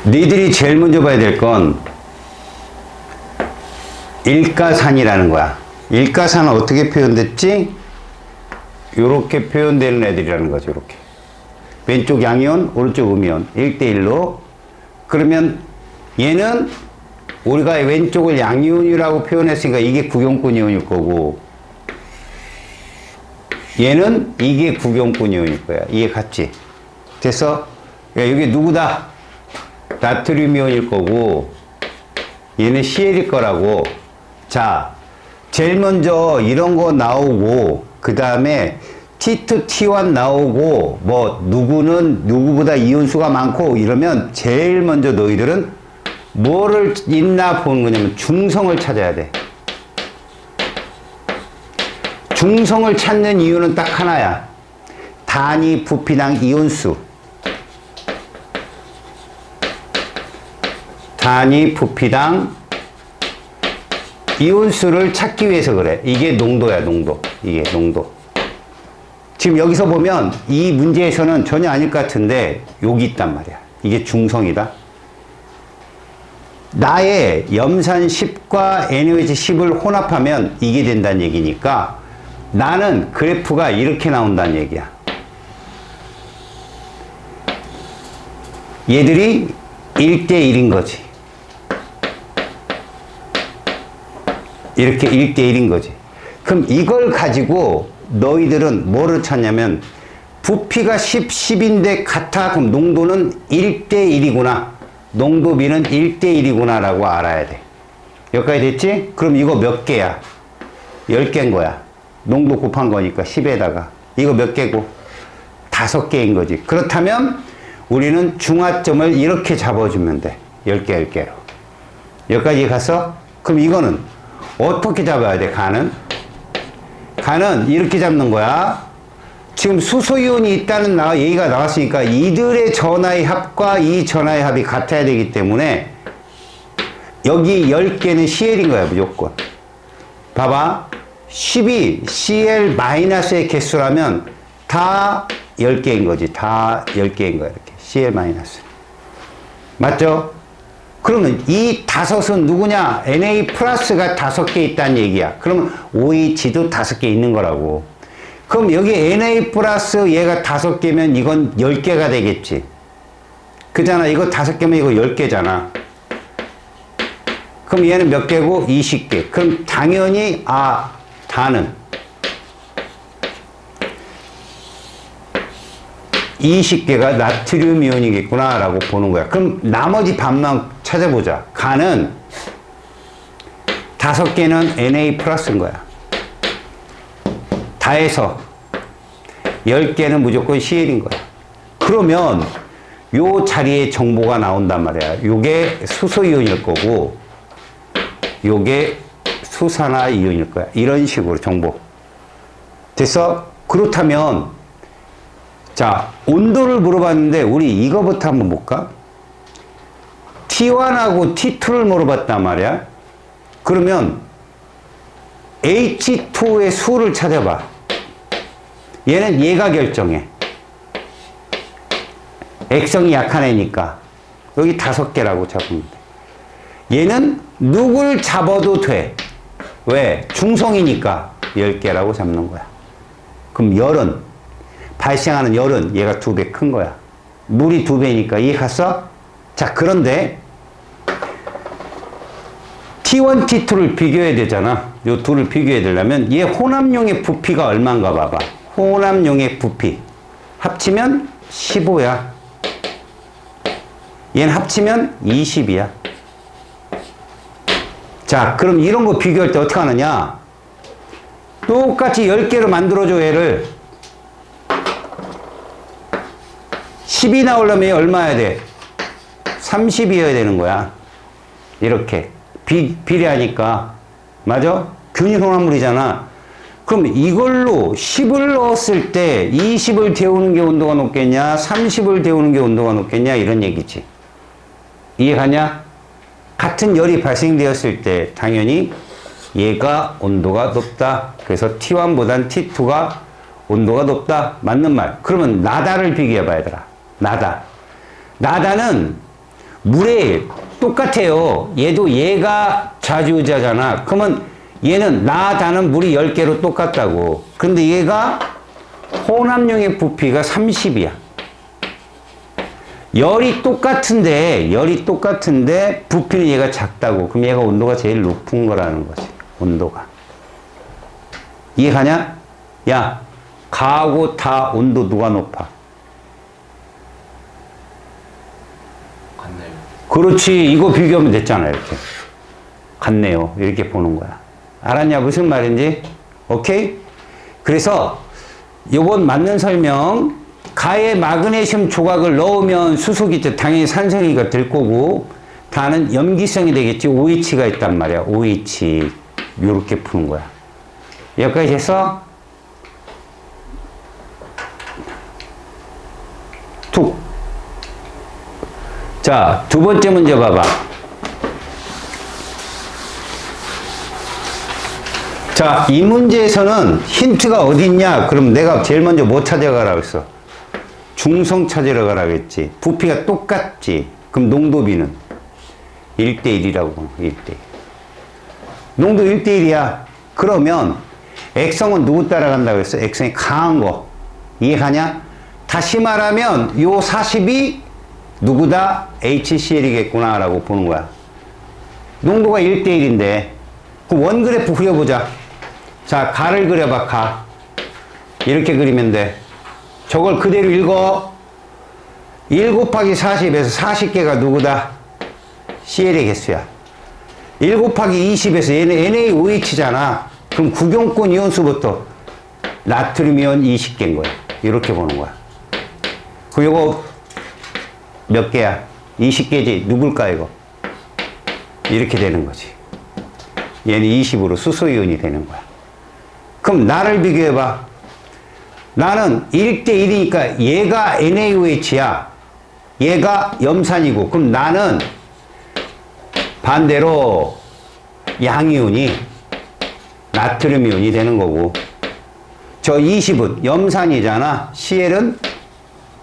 니들이 제일 먼저 봐야 될 건 일가산이라는 거야. 일가산은 어떻게 표현됐지? 요렇게 표현되는 애들이라는 거죠. 요렇게. 왼쪽 양이온, 오른쪽 음이온. 1대1로. 그러면 얘는 우리가 왼쪽을 양이온이라고 표현했으니까 이게 구경꾼 이온일 거고 얘는 이게 구경꾼 이온일 거야. 이게 같지? 됐어? 야, 여기 누구다? 나트륨 이온일 거고 얘는 CL일 거라고. 자, 제일 먼저 이런 거 나오고 그 다음에 T2, T1 나오고 뭐 누구는 누구보다 이온수가 많고 이러면 제일 먼저 너희들은 뭐를 있나 보는 거냐면 중성을 찾아야 돼. 중성을 찾는 이유는 딱 하나야. 단위 부피당 이온수. 단위 부피당 이온수를 찾기 위해서 그래. 이게 농도야, 농도. 이게 농도. 지금 여기서 보면 이 문제에서는 전혀 아닐 것 같은데 여기 있단 말이야. 이게 중성이다. 나의 염산 10과 NaOH 10을 혼합하면 이게 된다는 얘기니까 나는 그래프가 이렇게 나온다는 얘기야. 얘들이 1대1인 거지. 이렇게 1대1인 거지. 그럼 이걸 가지고 너희들은 뭐를 찾냐면 부피가 10, 10인데 같아. 그럼 농도는 1대1이구나. 농도비는 1대1이구나 라고 알아야 돼. 여기까지 됐지? 그럼 이거 몇 개야? 10개인 거야. 농도 곱한 거니까 10에다가. 이거 몇 개고? 5개인 거지. 그렇다면 우리는 중화점을 이렇게 잡아주면 돼. 10개, 10개로. 여기까지 갔어? 그럼 이거는 어떻게 잡아야 돼? 간은 이렇게 잡는 거야. 지금 수소이온이 있다는 얘기가 나왔으니까 이들의 전하의 합과 이 전하의 합이 같아야 되기 때문에 여기 10개는 CL인 거야, 무조건. 봐봐. 10이 CL-의 개수라면 다 10개인 거지. 다 10개인 거야, 이렇게. CL-. 맞죠? 그러면 이 5은 누구냐? Na 플러스가 5개 있다는 얘기야. 그러면 OH도 5개 있는 거라고. 그럼 여기 Na 플러스 얘가 5개면 이건 10개가 되겠지. 그잖아. 이거 5개면 이거 10개잖아. 그럼 얘는 몇 개고? 20개. 그럼 당연히 다는 20개가 나트륨 이온이겠구나 라고 보는 거야. 그럼 나머지 반만 찾아보자. 가는 5개는 Na 플러스인 거야. 다해서 10개는 무조건 Cl인 거야. 그러면 요 자리에 정보가 나온단 말이야. 요게 수소 이온일 거고 요게 수산화 이온일 거야. 이런 식으로 정보. 됐어? 그렇다면 자, 온도를 물어봤는데 우리 이거부터 한번 볼까? T1하고 T2를 물어봤단 말이야. 그러면 H2의 수를 찾아봐. 얘는 얘가 결정해. 액성이 약한 애니까 여기 5개라고 잡으면 돼. 얘는 누굴 잡아도 돼. 왜? 중성이니까 10개라고 잡는 거야. 그럼 열은 발생하는 열은 얘가 2배 큰 거야. 물이 2배니까 이해 갔어? 자, 그런데 T1, T2를 비교해야 되잖아. 요 둘을 비교해야 되려면 얘 혼합용의 부피가 얼마인가 봐봐. 혼합용의 부피 합치면 15야. 얘는 합치면 20이야. 자, 그럼 이런 거 비교할 때 어떻게 하느냐? 똑같이 10개로 만들어줘, 얘를. 10이 나오려면 얼마여야 돼? 30이어야 되는 거야. 이렇게. 비례하니까. 맞아? 균일 혼합물이잖아. 그럼 이걸로 10을 넣었을 때 20을 데우는 게 온도가 높겠냐? 30을 데우는 게 온도가 높겠냐? 이런 얘기지. 이해가냐? 같은 열이 발생되었을 때 당연히 얘가 온도가 높다. 그래서 T1보단 T2가 온도가 높다. 맞는 말. 그러면 나다를 비교해봐, 얘들아. 나다. 나다는 물에 똑같아요. 얘도 얘가 좌지우지하잖아. 그러면 얘는 나다는 물이 10개로 똑같다고. 근데 얘가 혼합용의 부피가 30이야. 열이 똑같은데 부피는 얘가 작다고. 그럼 얘가 온도가 제일 높은 거라는 거지. 온도가. 이해가냐? 야, 가하고 다 온도 누가 높아? 같네요. 그렇지. 이거 비교하면 됐잖아. 이렇게. 같네요. 이렇게 보는 거야. 알았냐? 무슨 말인지? 오케이? 그래서 요번 맞는 설명, 가에 마그네슘 조각을 넣으면 수소기 당연히 산성이가 될 거고, 다는 염기성이 되겠지. OH가 있단 말이야. OH. 요렇게 푸는 거야. 여기까지 됐어? 툭. 자, 두 번째 문제 봐봐. 자, 이 문제에서는 힌트가 어디 있냐? 그럼 내가 제일 먼저 뭐 찾아가라고 했어? 중성 찾으러 가라고 했지. 부피가 똑같지. 그럼 농도비는 1대1이라고 보는 거야. 1대1. 농도 1대1이야. 그러면 액성은 누구 따라간다고 했어? 액성이 강한 거. 이해가냐? 다시 말하면 요 40이 누구다? HCl이겠구나 라고 보는 거야. 농도가 1대1인데 그 원그래프 그려보자. 자, 가를 그려봐. 가. 이렇게 그리면 돼. 저걸 그대로 읽어. 1 곱하기 40에서 40개가 누구다? CL의 개수야. 1 곱하기 20에서 얘는 NaOH잖아. 그럼 구경권 이온수부터 나트륨 이온 20개인 거야. 이렇게 보는 거야. 그 요거 몇 개야? 20개지. 누굴까 이거? 이렇게 되는 거지. 얘는 20으로 수소이온이 되는 거야. 그럼 나를 비교해봐. 나는 1대1이니까 얘가 NaOH야. 얘가 염산이고. 그럼 나는 반대로 양이온이 나트륨 이온이 되는 거고. 저 20은 염산이잖아. CL은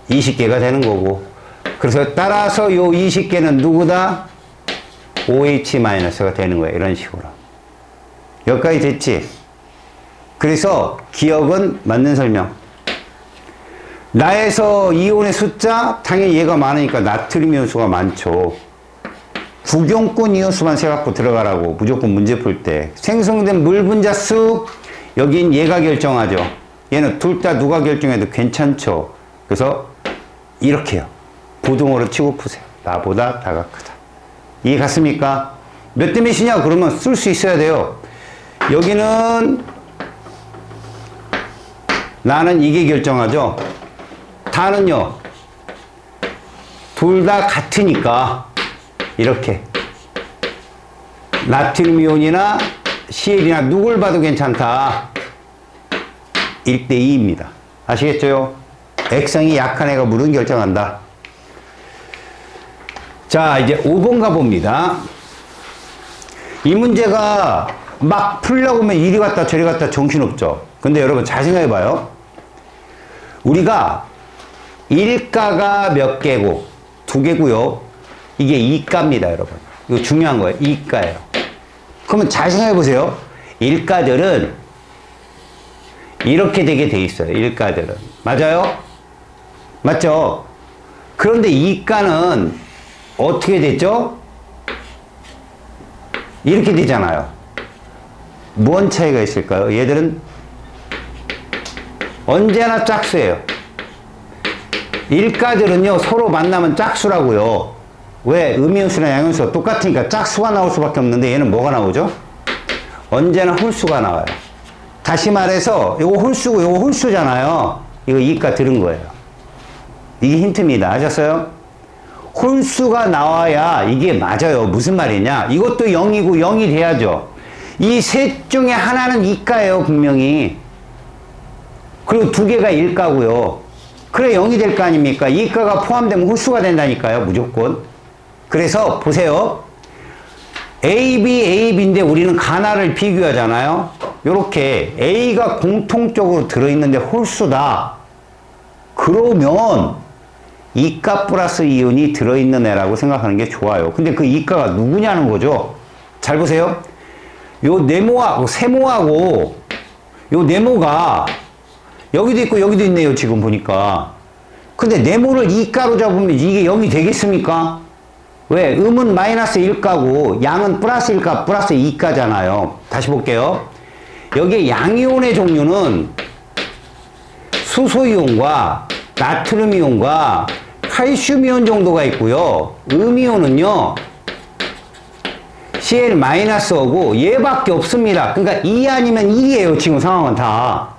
20개가 되는 거고. 그래서 따라서 요 20개는 누구다? OH-가 되는 거야. 이런 식으로. 여기까지 됐지? 그래서 기억은 맞는 설명. 나에서 이온의 숫자, 당연히 얘가 많으니까 나트륨 이온 수가 많죠. 구경권 이온수만 세갖고 들어가라고 무조건 문제 풀 때. 생성된 물 분자수 여긴 얘가 결정하죠. 얘는 둘 다 누가 결정해도 괜찮죠. 그래서 이렇게요. 부등호로 치고 푸세요. 나보다 나가 크다. 이해 갔습니까? 몇 대 몇이냐 그러면 쓸 수 있어야 돼요. 여기는 나는 이게 결정하죠. 다는요. 둘 다 같으니까 이렇게 나트륨 이온이나 CL이나 누굴 봐도 괜찮다. 1대2입니다. 아시겠죠? 액성이 약한 애가 물은 결정한다. 자, 이제 5번 가봅니다. 이 문제가 막 풀려고 하면 이리 갔다 저리 갔다 정신없죠. 근데 여러분 잘 생각해봐요. 우리가 1가가 몇 개고 2개고요. 이게 2가입니다, 여러분. 이거 중요한 거예요. 2가예요. 그러면 잘 생각해보세요. 1가들은 이렇게 되게 돼 있어요. 1가들은. 맞아요? 맞죠? 그런데 2가는 어떻게 됐죠? 이렇게 되잖아요. 무언 차이가 있을까요? 얘들은 언제나 짝수예요. 1가들은요, 서로 만나면 짝수라고요. 왜? 음이온수나 양이온수가 똑같으니까 짝수가 나올 수밖에 없는데 얘는 뭐가 나오죠? 언제나 홀수가 나와요. 다시 말해서 이거 홀수고 이거 홀수잖아요. 이거 2가 들은 거예요. 이게 힌트입니다. 아셨어요? 홀수가 나와야 이게 맞아요. 무슨 말이냐? 이것도 0이고 0이 돼야죠. 이 셋 중에 하나는 2가예요. 분명히. 그리고 2개가 1가고요. 그래 0이 될 거 아닙니까? 2가가 포함되면 홀수가 된다니까요. 무조건. 그래서 보세요. AB인데 우리는 가나를 비교하잖아요. 요렇게 A가 공통적으로 들어있는데 홀수다. 그러면 2가 플러스 이온이 들어있는 애라고 생각하는 게 좋아요. 근데 그 2가가 누구냐는 거죠. 잘 보세요. 요 네모하고 세모하고 요 네모가 여기도 있고 여기도 있네요. 지금 보니까. 근데 네모를 2가로 잡으면 이게 0이 되겠습니까? 왜? 음은 마이너스 1가고 양은 플러스 1가 플러스 2가잖아요. 다시 볼게요. 여기에 양이온의 종류는 수소이온과 나트륨이온과 칼슘이온 정도가 있고요. 음이온은요. Cl-O고 얘밖에 없습니다. 그러니까 2 아니면 1이에요. 지금 상황은 다.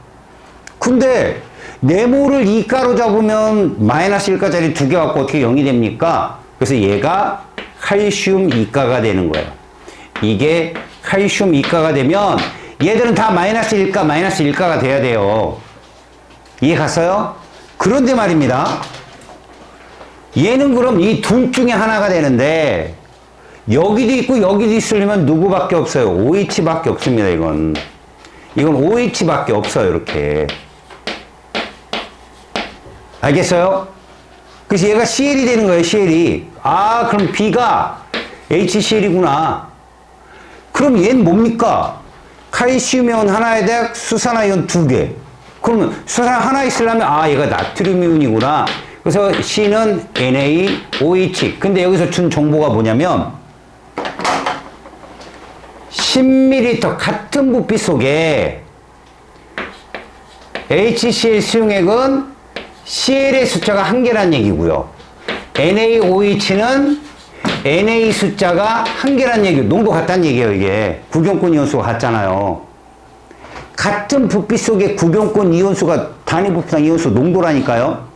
근데 네모를 2가로 잡으면 마이너스 1가짜리 2개 갖고 어떻게 0이 됩니까? 그래서 얘가 칼슘 2가가 되는 거예요. 이게 칼슘 2가가 되면 얘들은 다 마이너스 1가가 돼야 돼요. 이해 갔어요? 그런데 말입니다. 얘는 그럼 이 둘 중에 하나가 되는데 여기도 있고 여기도 있으려면 누구밖에 없어요? OH밖에 없습니다. 이건 OH밖에 없어요. 이렇게. 알겠어요? 그래서 얘가 CL이 되는 거예요. CL이. 아, 그럼 B가 HCl이구나. 그럼 얘는 뭡니까? 칼슘이온 하나에 대해 수산화이온 2개. 그러면 수산화 하나 있으려면 아, 얘가 나트륨이온이구나. 그래서 C는 NaOH. 근데 여기서 준 정보가 뭐냐면 10ml 같은 부피 속에 HCl 수용액은 CL의 숫자가 1개란 얘기고요. NaOH는 Na 숫자가 1개란 얘기예요. 농도 같다는 얘기예요. 이게 구경권 이온수가 같잖아요. 같은 부피 속에 구경권 이온수가 단위 부피당 이온수 농도라니까요.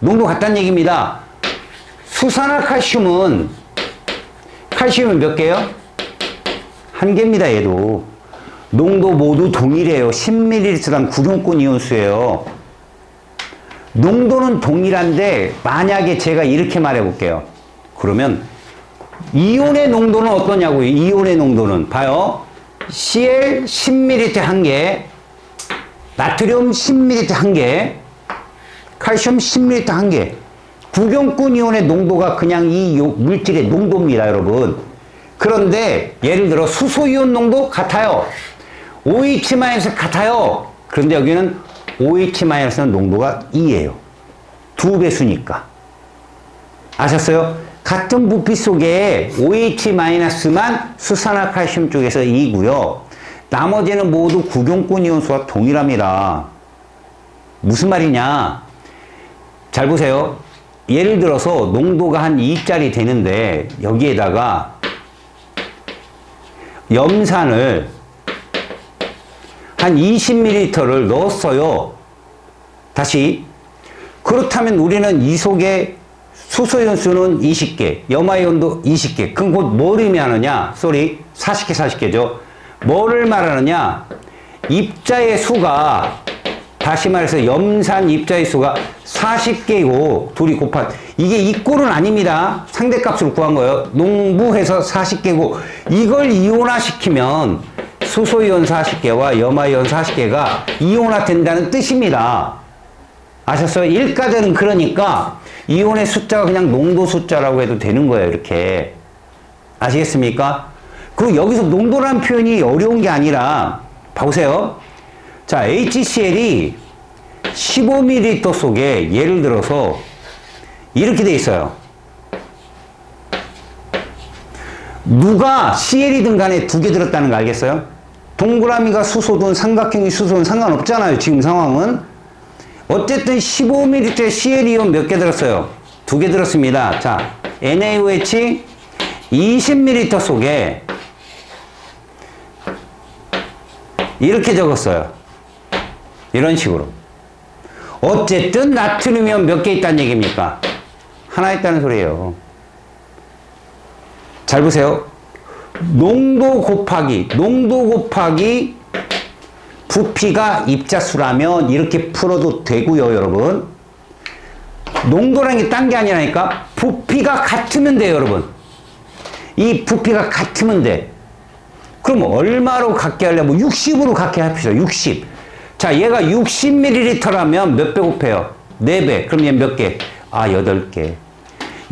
농도 같다는 얘기입니다. 수산화 칼슘은 몇 개요? 1개입니다. 얘도. 농도 모두 동일해요. 10ml당 구경권 이온수예요. 농도는 동일한데 만약에 제가 이렇게 말해 볼게요. 그러면 이온의 농도는 어떠냐고요. 이온의 농도는 봐요. Cl 10ml 1개, 나트륨 10ml 1개, 칼슘 10ml 1개. 구경권 이온의 농도가 그냥 이 물질의 농도입니다, 여러분. 그런데 예를 들어 수소이온 농도 같아요. OH- 같아요. 그런데 여기는 OH- 농도가 2예요. 2배수니까. 아셨어요? 같은 부피 속에 OH-만 수산화칼슘 쪽에서 2고요. 나머지는 모두 구경권 이온수와 동일합니다. 무슨 말이냐? 잘 보세요. 예를 들어서 농도가 한 2짜리 되는데 여기에다가 염산을 한 20ml를 넣었어요. 다시. 그렇다면 우리는 이 속에 수소연수는 20개, 염화이온도 20개. 그럼 곧 뭘 의미하느냐? 40개, 40개죠. 뭐를 말하느냐? 입자의 수가, 다시 말해서 염산 입자의 수가 40개고 둘이 곱한, 이게 이꼴은 아닙니다. 상대값으로 구한 거예요. 농부해서 40개고 이걸 이온화시키면 수소이온 40개와 염화이온 40개가 이온화 된다는 뜻입니다. 아셨어요? 일가전은 그러니까 이온의 숫자가 그냥 농도 숫자라고 해도 되는 거예요. 이렇게. 아시겠습니까? 그리고 여기서 농도라는 표현이 어려운 게 아니라 보세요. 자, HCl이 15ml 속에 예를 들어서 이렇게 돼 있어요. 누가 CL이든 간에 두 개 들었다는 거 알겠어요? 동그라미가 수소든 삼각형이 수소든 상관없잖아요. 지금 상황은. 어쨌든 15ml에 CL이온 몇 개 들었어요? 두 개 들었습니다. 자, NaOH 20ml 속에 이렇게 적었어요. 이런 식으로. 어쨌든 나트륨이온 몇 개 있다는 얘기입니까? 하나 있다는 소리예요. 잘 보세요. 농도 곱하기 부피가 입자수라면 이렇게 풀어도 되고요, 여러분. 농도라는 게 딴 게 아니라니까. 부피가 같으면 돼요, 여러분. 이 부피가 같으면 돼. 그럼 얼마로 갖게 하려면 60으로 갖게 합시다. 60. 자, 얘가 60ml라면 몇 배 곱해요? 4배. 그럼 얘 몇 개? 8개.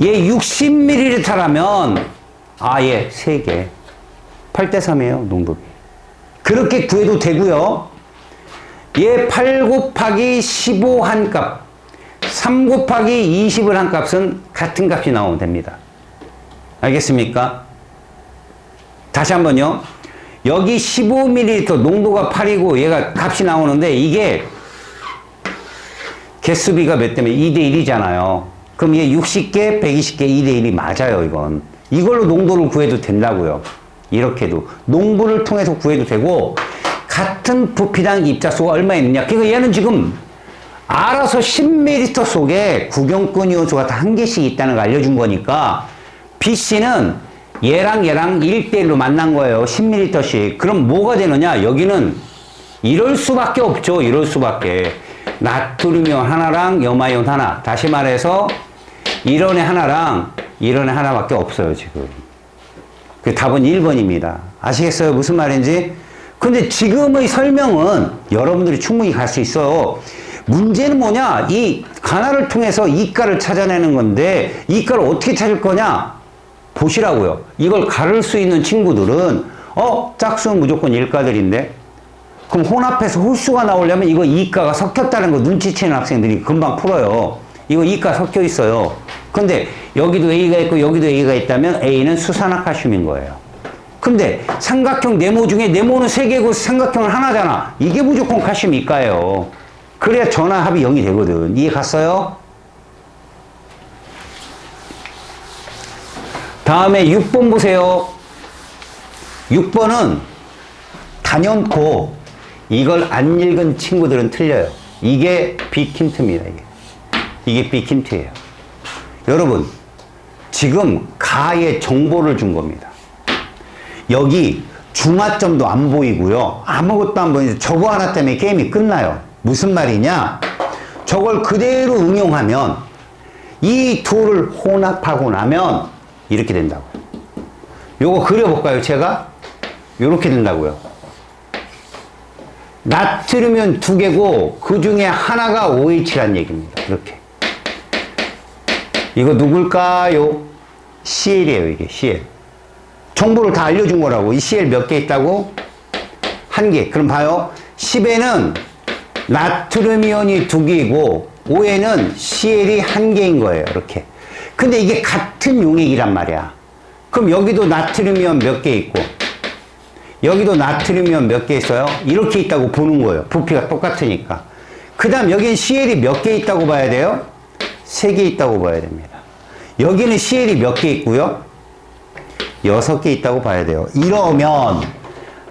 얘 60ml라면 얘 3개. 8대3이에요, 농도비. 그렇게 구해도 되고요. 얘 8 곱하기 15 한 값, 3 곱하기 20을 한 값은 같은 값이 나오면 됩니다. 알겠습니까? 다시 한번요. 여기 15ml 농도가 8이고 얘가 값이 나오는데 이게 개수비가 몇 대면 2대1이잖아요. 그럼 얘 60개, 120개, 2대1이 맞아요, 이건. 이걸로 농도를 구해도 된다고요. 이렇게도. 농부를 통해서 구해도 되고, 같은 부피당 입자수가 얼마 있느냐. 그러니까 얘는 지금 알아서 10ml 속에 구경권 이온수가 다 한 개씩 있다는 걸 알려준 거니까, BC는 얘랑 1대1로 만난 거예요. 10ml씩. 그럼 뭐가 되느냐? 여기는 이럴 수밖에 없죠. 이럴 수밖에. 나트륨이온 하나랑 염화이온 하나. 다시 말해서 이론에 하나랑 이론에 하나밖에 없어요, 지금. 그 답은 1번입니다. 아시겠어요? 무슨 말인지? 근데 지금의 설명은 여러분들이 충분히 갈 수 있어요. 문제는 뭐냐? 이 가나를 통해서 이가를 찾아내는 건데, 이가를 어떻게 찾을 거냐? 보시라고요. 이걸 가를 수 있는 친구들은, 짝수는 무조건 일가들인데, 그럼 혼합해서 홀수가 나오려면 이거 이가가 섞였다는 거 눈치채는 학생들이 금방 풀어요. 이거 이가 섞여 있어요. 근데 여기도 A가 있고 여기도 A가 있다면 A는 수산화칼슘인 거예요. 근데 삼각형 네모 중에 네모는 3개고 삼각형은 하나잖아. 이게 무조건 칼슘 이가예요. 그래야 전화합이 0이 되거든. 이해 갔어요? 다음에 6번 보세요. 6번은 단연코 이걸 안 읽은 친구들은 틀려요. 이게 빅힌트입니다. 이게 빅힌트예요. 여러분, 지금 가에 정보를 준 겁니다. 여기 중화점도 안 보이고요. 아무것도 안 보이는데 저거 하나 때문에 게임이 끝나요. 무슨 말이냐? 저걸 그대로 응용하면 이 둘을 혼합하고 나면 이렇게 된다고요. 요거 그려볼까요, 제가? 요렇게 된다고요. 나트륨은 2개고 그 중에 하나가 OH란 얘기입니다. 이렇게. 이거 누굴까요? CL이에요, 이게 CL. 정보를 다 알려준 거라고. 이 CL 몇 개 있다고? 1개. 그럼 봐요. 10에는 나트륨 이온이 2개이고 5에는 CL이 1개인 거예요. 이렇게. 근데 이게 같은 용액이란 말이야. 그럼 여기도 나트륨이온 몇 개 있고, 여기도 나트륨이온 몇 개 있어요? 이렇게 있다고 보는 거예요. 부피가 똑같으니까. 그 다음 여기는 CL이 몇 개 있다고 봐야 돼요? 3개 있다고 봐야 됩니다. 여기는 CL이 몇 개 있고요? 6개 있다고 봐야 돼요. 이러면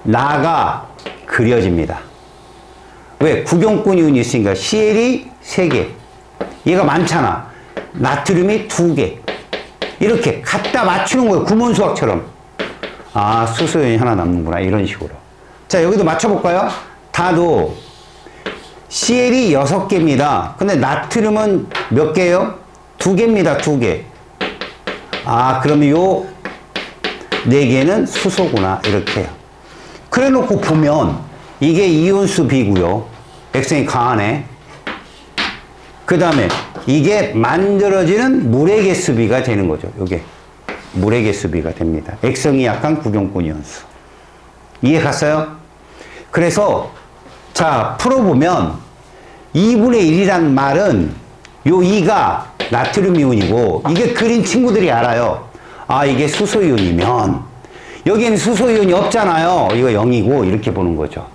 나가 그려집니다. 왜? 구경꾼 이온이 있으니까 CL이 3개. 얘가 많잖아. 나트륨이 2개. 이렇게 갖다 맞추는 거예요. 구몬수학처럼. 아, 수소연이 하나 남는구나. 이런 식으로. 자, 여기도 맞춰볼까요? 다도 CL이 6개입니다. 근데 나트륨은 몇 개예요? 2개입니다. 2개. 아, 그러면 요 4개는 수소구나. 이렇게. 그래 놓고 보면 이게 이온수 B고요. 액성이 강하네. 그 다음에 이게 만들어지는 물의 개수 B가 되는 거죠. 요게 물의 개수 B가 됩니다. 액성이 약한 구경꾼 이온수. 이해 갔어요? 그래서 자, 풀어보면 2분의 1이란 말은 요 2가 나트륨 이온이고, 이게 그린 친구들이 알아요. 아, 이게 수소 이온이면 여기에는 수소 이온이 없잖아요. 이거 0이고 이렇게 보는 거죠.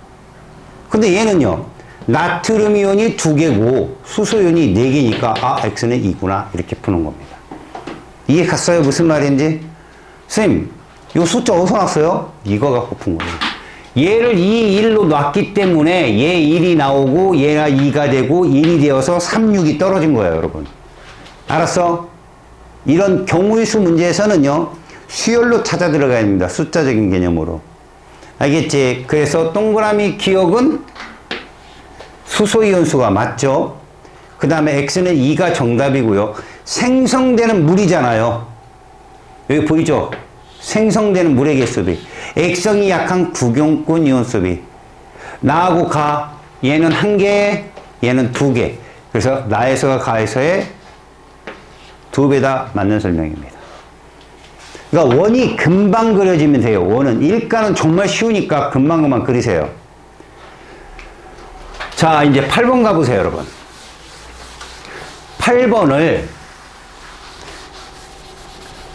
근데 얘는요, 나트륨 이온이 2개고 수소 이온이 4개니까 아, X는 2구나 이렇게 푸는 겁니다. 이해 갔어요? 무슨 말인지? 선생님, 요 숫자 어디서 났어요? 이거 갖고 푼 거예요. 얘를 2, 1로 놨기 때문에 얘 1이 나오고 얘가 2가 되고 1이 되어서 3, 6이 떨어진 거예요, 여러분. 알았어? 이런 경우의 수 문제에서는요, 수열로 찾아 들어가야 됩니다. 숫자적인 개념으로. 알겠지? 그래서 동그라미 기억은 수소이온수가 맞죠? 그 다음에 X는 2가 정답이고요. 생성되는 물이잖아요. 여기 보이죠? 생성되는 물의 개수비. 액성이 약한 구경꾼 이온수비. 나하고 가. 얘는 1개, 얘는 2개. 그래서 나에서가 가에서의 2배다 맞는 설명입니다. 그러니까 원이 금방 그려지면 돼요. 원은. 일가는 정말 쉬우니까 금방금방 그리세요. 자, 이제 8번 가보세요, 여러분. 8번을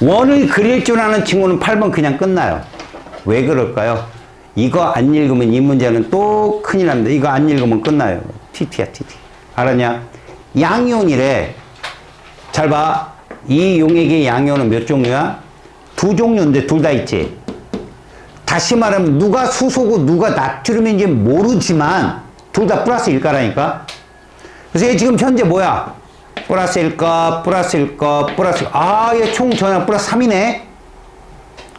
원을 그릴 줄 아는 친구는 8번 그냥 끝나요. 왜 그럴까요? 이거 안 읽으면 이 문제는 또 큰일 납니다. 이거 안 읽으면 끝나요. TT야, TT. 알았냐? 양이온이래. 잘 봐. 이 용액의 양이온은 몇 종류야? 2종류인데 둘 다 있지. 다시 말하면 누가 수소고 누가 나트륨인지 모르지만 둘 다 플러스 일가라니까. 그래서 얘 지금 현재 뭐야? 플러스 1가, 플러스 1가, 플러스, 아, 얘 총 전압 플러스 3이네?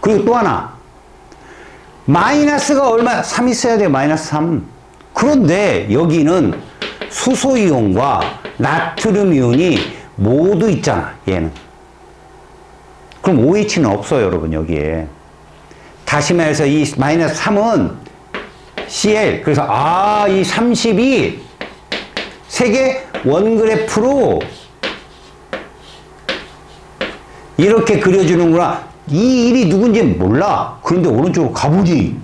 그리고 또 하나. 마이너스가 얼마? 3 있어야 돼, 마이너스 3. 그런데 여기는 수소이온과 나트륨 이온이 모두 있잖아, 얘는. 그럼 OH는 없어요, 여러분, 여기에. 다시 말해서 이 마이너스 3은 CL. 그래서, 아, 이 30이 세개 원그래프로 이렇게 그려주는구나. 이 일이 누군지 몰라. 그런데 오른쪽으로 가보니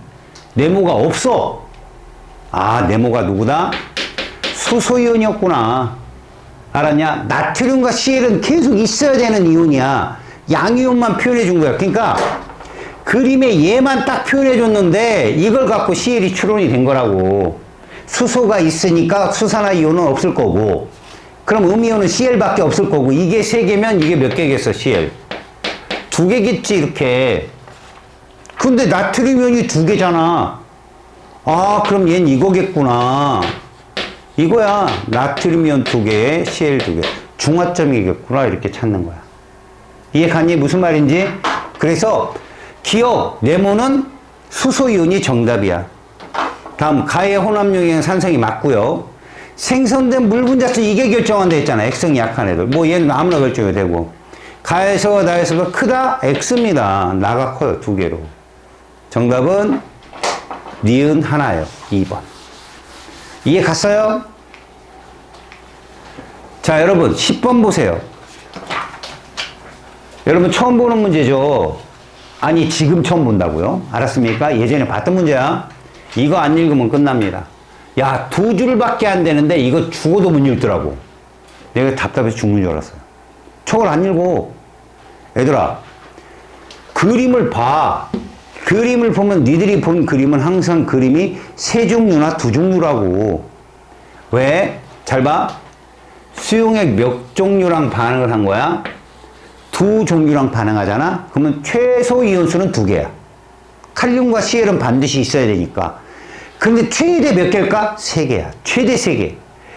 네모가 없어. 아, 네모가 누구다? 수소이온이었구나. 알았냐? 나트륨과 CL은 계속 있어야 되는 이온이야. 양이온만 표현해 준 거야. 그러니까 그림에 얘만 딱 표현해 줬는데 이걸 갖고 CL이 추론이 된 거라고. 수소가 있으니까 수산화이온은 없을 거고, 그럼 음이온은 CL밖에 없을 거고, 이게 3개면 이게 몇 개겠어, CL? 2개겠지, 이렇게. 근데 나트륨이온이 2개잖아. 아, 그럼 얘는 이거겠구나. 이거야. 나트륨이온 2개에 CL 2개. 중화점이겠구나. 이렇게 찾는 거야. 이해 갔니? 무슨 말인지? 그래서 기억, 네모는 수소이온이 정답이야. 다음, 가의 혼합용액은 산성이 맞고요. 생성된 물 분자수 이게 결정한다 했잖아. 액성이 약한 애들. 뭐 얘는 아무나 결정이 되고. 가에서와 나에서가 크다? X입니다. 나가 커요. 2개로. 정답은 니은 하나예요. 2번. 이해 갔어요? 자, 여러분 10번 보세요. 여러분 처음 보는 문제죠? 아니, 지금 처음 본다고요? 알았습니까? 예전에 봤던 문제야. 이거 안 읽으면 끝납니다. 야, 2줄밖에 안 되는데 이거 죽어도 못 읽더라고. 내가 답답해서 죽는 줄 알았어요. 저걸 안 읽어. 얘들아, 그림을 봐. 그림을 보면 니들이 본 그림은 항상 그림이 세 종류나 두 종류라고. 왜? 잘 봐. 수용액 몇 종류랑 반응을 한 거야? 두 종류랑 반응하잖아? 그러면 최소 이온수는 두 개야. 칼륨과 CL은 반드시 있어야 되니까. 근데 최대 몇 개일까? 세 개야. 최대 세 개.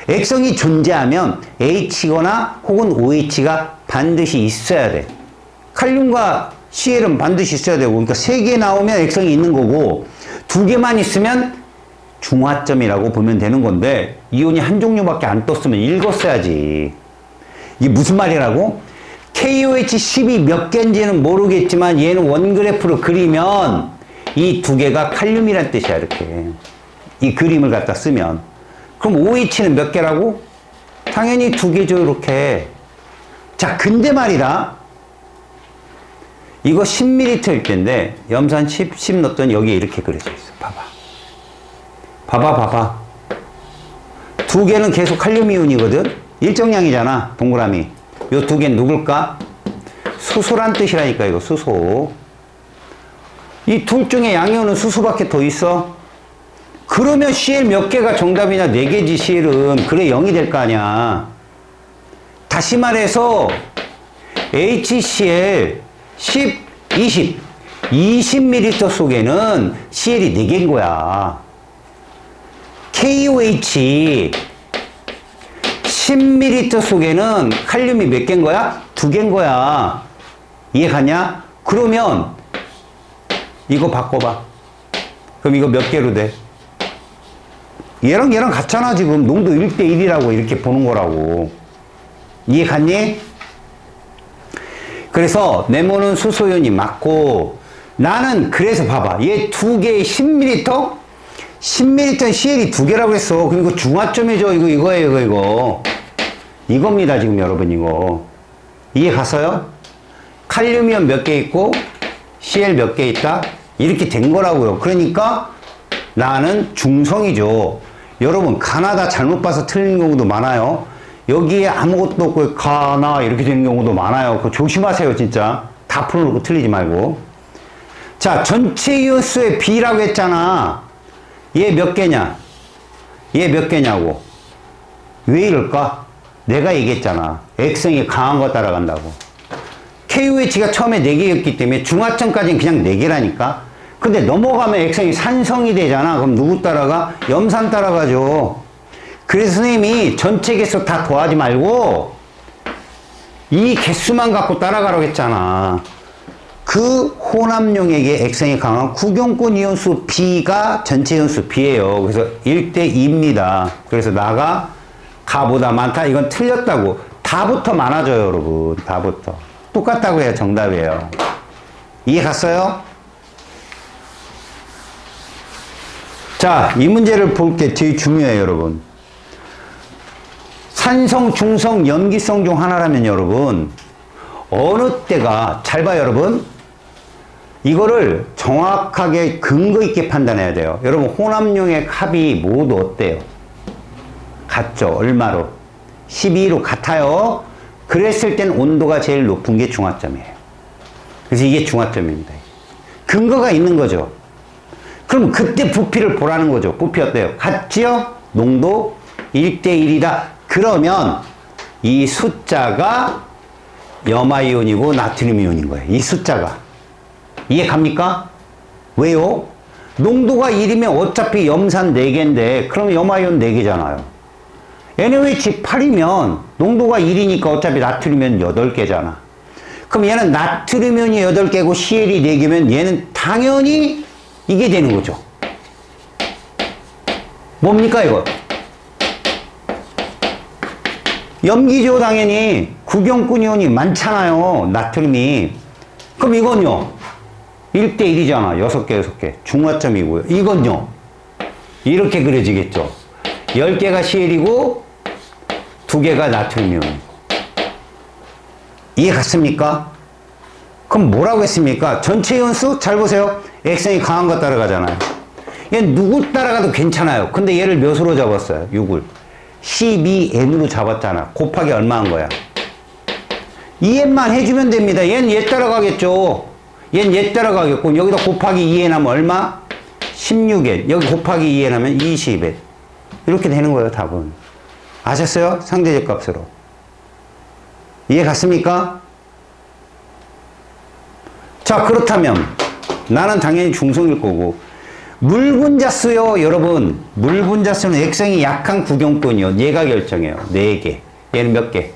액성이 존재하면 H거나 혹은 OH가 반드시 있어야 돼. 칼륨과 CL은 반드시 있어야 되고, 그러니까 세 개 나오면 액성이 있는 거고, 두 개만 있으면 중화점이라고 보면 되는 건데, 이온이 한 종류밖에 안 떴으면 읽었어야지. 이게 무슨 말이라고? KOH10이 몇 개인지는 모르겠지만 얘는 원그래프로 그리면 이 두 개가 칼륨이란 뜻이야, 이렇게. 이 그림을 갖다 쓰면. 그럼 OH는 몇 개라고? 당연히 두 개죠, 이렇게. 자, 근데 말이다. 이거 10ml일 텐데 염산 10 넣었더니 여기에 이렇게 그려져 있어. 봐봐. 두 개는 계속 칼륨 이온이거든. 일정량이잖아, 동그라미. 요 두 개는 누굴까? 수소란 뜻이라니까, 이거 수소. 이 둘 중에 양이온은 수소밖에 더 있어? 그러면 CL 몇 개가 정답이냐? 4개지, CL은. 그래, 0이 될 거 아니야. 다시 말해서 HCl 10, 20ml 속에는 CL이 4개인 거야. KOH 10ml 속에는 칼륨이 몇 개인 거야? 2개인 거야. 이해 가냐? 그러면 이거 바꿔봐. 그럼 이거 몇 개로 돼? 얘랑 같잖아, 지금. 농도 1대1이라고 이렇게 보는 거라고. 이해 갔니? 그래서 네모는 수소연이 맞고, 나는 그래서 봐봐. 얘 두 개에 10ml? 10ml는 CL이 두 개라고 했어. 그리고 중화점이죠. 이거예요. 이겁니다, 지금 여러분, 이거. 이해 갔어요? 칼륨이온 몇 개 있고, CL 몇 개 있다? 이렇게 된 거라고요. 그러니까 나는 중성이죠. 여러분, 가나다 잘못 봐서 틀린 경우도 많아요. 여기에 아무것도 없고 가나 이렇게 되는 경우도 많아요. 그거 조심하세요, 진짜. 다 풀어놓고 틀리지 말고. 자, 전체 이온수의 B라고 했잖아. 얘 몇 개냐? 얘 몇 개냐고. 왜 이럴까? 내가 얘기했잖아. 액성이 강한 거 따라간다고. KOH가 처음에 4개였기 때문에 중화점까지는 그냥 4개라니까. 근데 넘어가면 액성이 산성이 되잖아. 그럼 누구 따라가? 염산 따라가죠. 그래서 선생님이 전체 개수 다 더하지 말고 이 개수만 갖고 따라가라고 했잖아. 그 혼합용액의 액성이 강한 구경권 이온수 B가 전체 이온수 B예요. 그래서 1대2입니다. 그래서 나가 가보다 많다. 이건 틀렸다고. 다부터 많아져요, 여러분. 다부터. 똑같다고 해야 정답이에요. 이해 갔어요? 자, 이 문제를 볼 게 되게 중요해요, 여러분. 산성, 중성, 염기성 중 하나라면 여러분, 어느 때가, 잘 봐요, 여러분. 이거를 정확하게 근거 있게 판단해야 돼요. 여러분, 혼합용액 합이 모두 어때요? 같죠? 얼마로? 12로 같아요. 그랬을 땐 온도가 제일 높은 게 중화점이에요. 그래서 이게 중화점입니다. 근거가 있는 거죠. 그럼 그때 부피를 보라는 거죠. 부피 어때요? 같지요? 농도 1대1이다. 그러면 이 숫자가 염화이온이고 나트륨이온인 거예요. 이 숫자가. 이해 갑니까? 왜요? 농도가 1이면 어차피 염산 4개인데 그럼 염화이온 4개잖아요. NaOH 8이면 농도가 1이니까 어차피 나트륨이온 8개잖아. 그럼 얘는 나트륨이온이 8개고 CL이 4개면 얘는 당연히 이게 되는 거죠. 뭡니까 이거? 염기죠, 당연히. 구경권 이온이 많잖아요, 나트륨이. 그럼 이건요? 1대1이잖아. 6개. 중화점이고요. 이건요? 이렇게 그려지겠죠. 10개가 CL이고 2개가 나트륨이온이고. 이해 갔습니까? 그럼 뭐라고 했습니까? 전체 이온수 잘 보세요. 액성이 강한 거 따라가잖아요. 얘 누구 따라가도 괜찮아요. 근데 얘를 몇으로 잡았어요? 6을. 12N으로 잡았잖아. 곱하기 얼마 한 거야? 2n만 해주면 됩니다. 얘는 얘 따라가겠죠. 얘는 얘 따라가겠고, 여기다 곱하기 2n 하면 얼마? 16n. 여기 곱하기 2n 하면 20n. 이렇게 되는 거예요, 답은. 아셨어요? 상대적 값으로. 이해 갔습니까? 자, 그렇다면 나는 당연히 중성일 거고, 물분자수요, 여러분. 물분자수는 액성이 약한 구경권이요. 얘가 결정해요. 4개. 얘는 몇 개?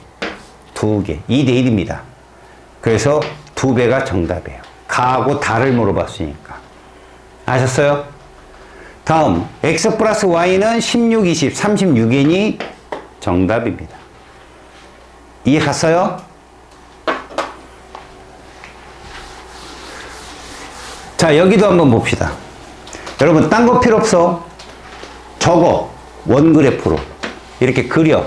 2개. 2대 1입니다. 그래서 2배가 정답이에요. 가하고 다를 물어봤으니까. 아셨어요? 다음, x 플러스 y는 16, 20, 36n이 정답입니다. 이해 갔어요? 자, 여기도 한번 봅시다. 여러분, 딴 거 필요 없어. 적어. 원그래프로. 이렇게 그려.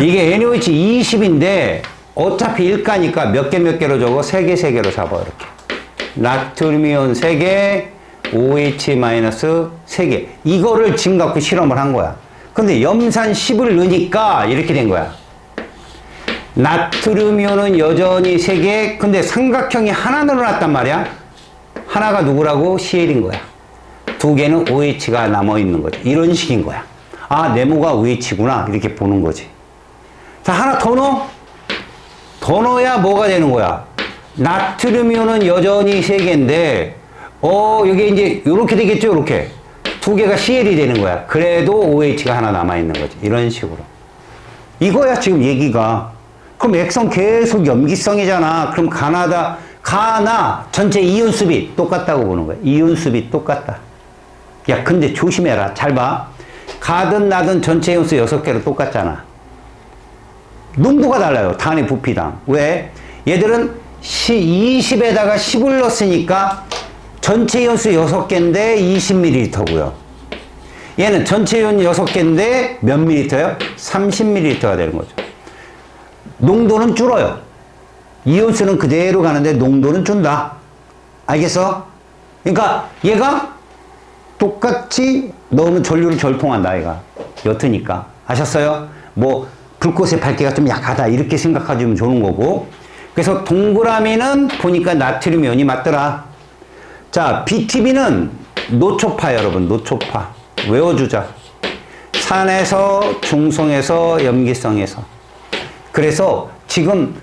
이게 NaOH 20인데, 어차피 1가니까 몇 개 몇 개로 적어? 3개, 3개로 잡아, 이렇게. 나트륨이온 3개, OH-3개. 이거를 지금 갖고 실험을 한 거야. 근데 염산 10을 넣으니까 이렇게 된 거야. 나트륨이온은 여전히 3개, 근데 삼각형이 하나 늘어났단 말이야. 하나가 누구라고? CL인 거야. 2개는 OH가 남아있는 거지. 이런 식인 거야. 아, 네모가 OH구나. 이렇게 보는 거지. 자, 하나 더 넣어? 더 넣어야 뭐가 되는 거야? 나트륨이온은 여전히 3개인데, 여기 이제, 요렇게 되겠죠? 요렇게. 2개가 CL이 되는 거야. 그래도 OH가 하나 남아있는 거지. 이런 식으로. 이거야, 지금 얘기가. 그럼 액성 계속 염기성이잖아. 그럼 가나 전체 이온 수비 똑같다고 보는 거야. 이온 수비 똑같다. 야, 근데 조심해라. 잘 봐. 가든 나든 전체 이온수 6개로 똑같잖아. 농도가 달라요. 단위 부피당. 왜? 얘들은 20에다가 10을 넣었으니까 전체 이온수 6개인데 20ml고요. 얘는 전체 이온 6개인데 몇 ml요? 30ml가 되는 거죠. 농도는 줄어요. 이온수는 그대로 가는데 농도는 준다. 알겠어? 그러니까 얘가 똑같이 넣으면 전류를 절통한다. 얘가 옅으니까. 아셨어요? 뭐 불꽃의 밝기가 좀 약하다 이렇게 생각하시면 좋은 거고. 그래서 동그라미는 보니까 나트륨 이온이 맞더라. 자, BTB는 노초파 여러분. 노초파 외워주자. 산에서 중성에서 염기성에서. 그래서 지금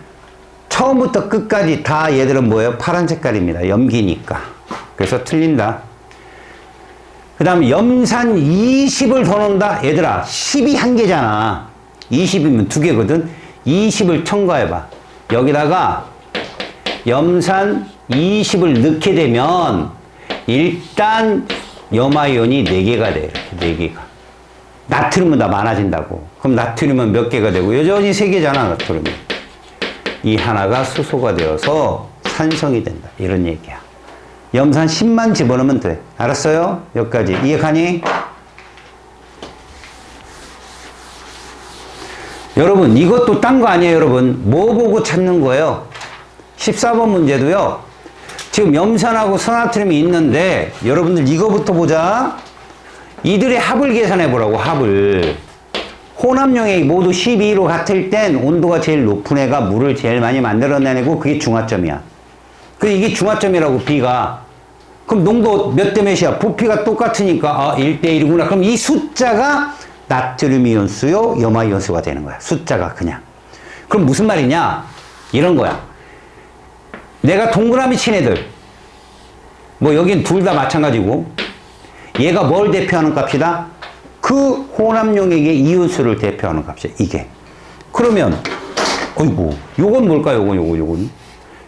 처음부터 끝까지 다 얘들은 뭐예요? 파란 색깔입니다. 염기니까. 그래서 틀린다. 그 다음 염산 20을 더 넣는다. 얘들아 10이 한 개잖아. 20이면 2개거든. 20을 첨가해봐. 여기다가 염산 20을 넣게 되면 일단 염화이온이 4개가 돼. 이렇게 4개가. 나트륨은 다 많아진다고. 그럼 나트륨은 몇 개가 되고 여전히 3개잖아. 나트륨이. 이 하나가 수소가 되어서 산성이 된다. 이런 얘기야. 염산 10만 집어넣으면 돼. 알았어요? 여기까지. 이해가니? 여러분, 이것도 딴 거 아니에요, 여러분. 뭐 보고 찾는 거예요? 14번 문제도요. 지금 염산하고 산나트륨이 있는데, 여러분들 이거부터 보자. 이들의 합을 계산해 보라고, 합을. 혼합용액이 모두 12로 같을 땐 온도가 제일 높은 애가 물을 제일 많이 만들어내고 그게 중화점이야. 그 이게 중화점이라고, B가. 그럼 농도 몇 대 몇이야? 부피가 똑같으니까 1대 1이구나. 그럼 이 숫자가 나트륨 이온수요, 염화 이온수가 되는 거야. 숫자가 그냥. 그럼 무슨 말이냐? 이런 거야. 내가 동그라미 친 애들. 뭐 여긴 둘 다 마찬가지고. 얘가 뭘 대표하는 값이다? 그 혼합용액의 이온수를 대표하는 값이야, 이게. 그러면, 어이구, 요건 뭘까요?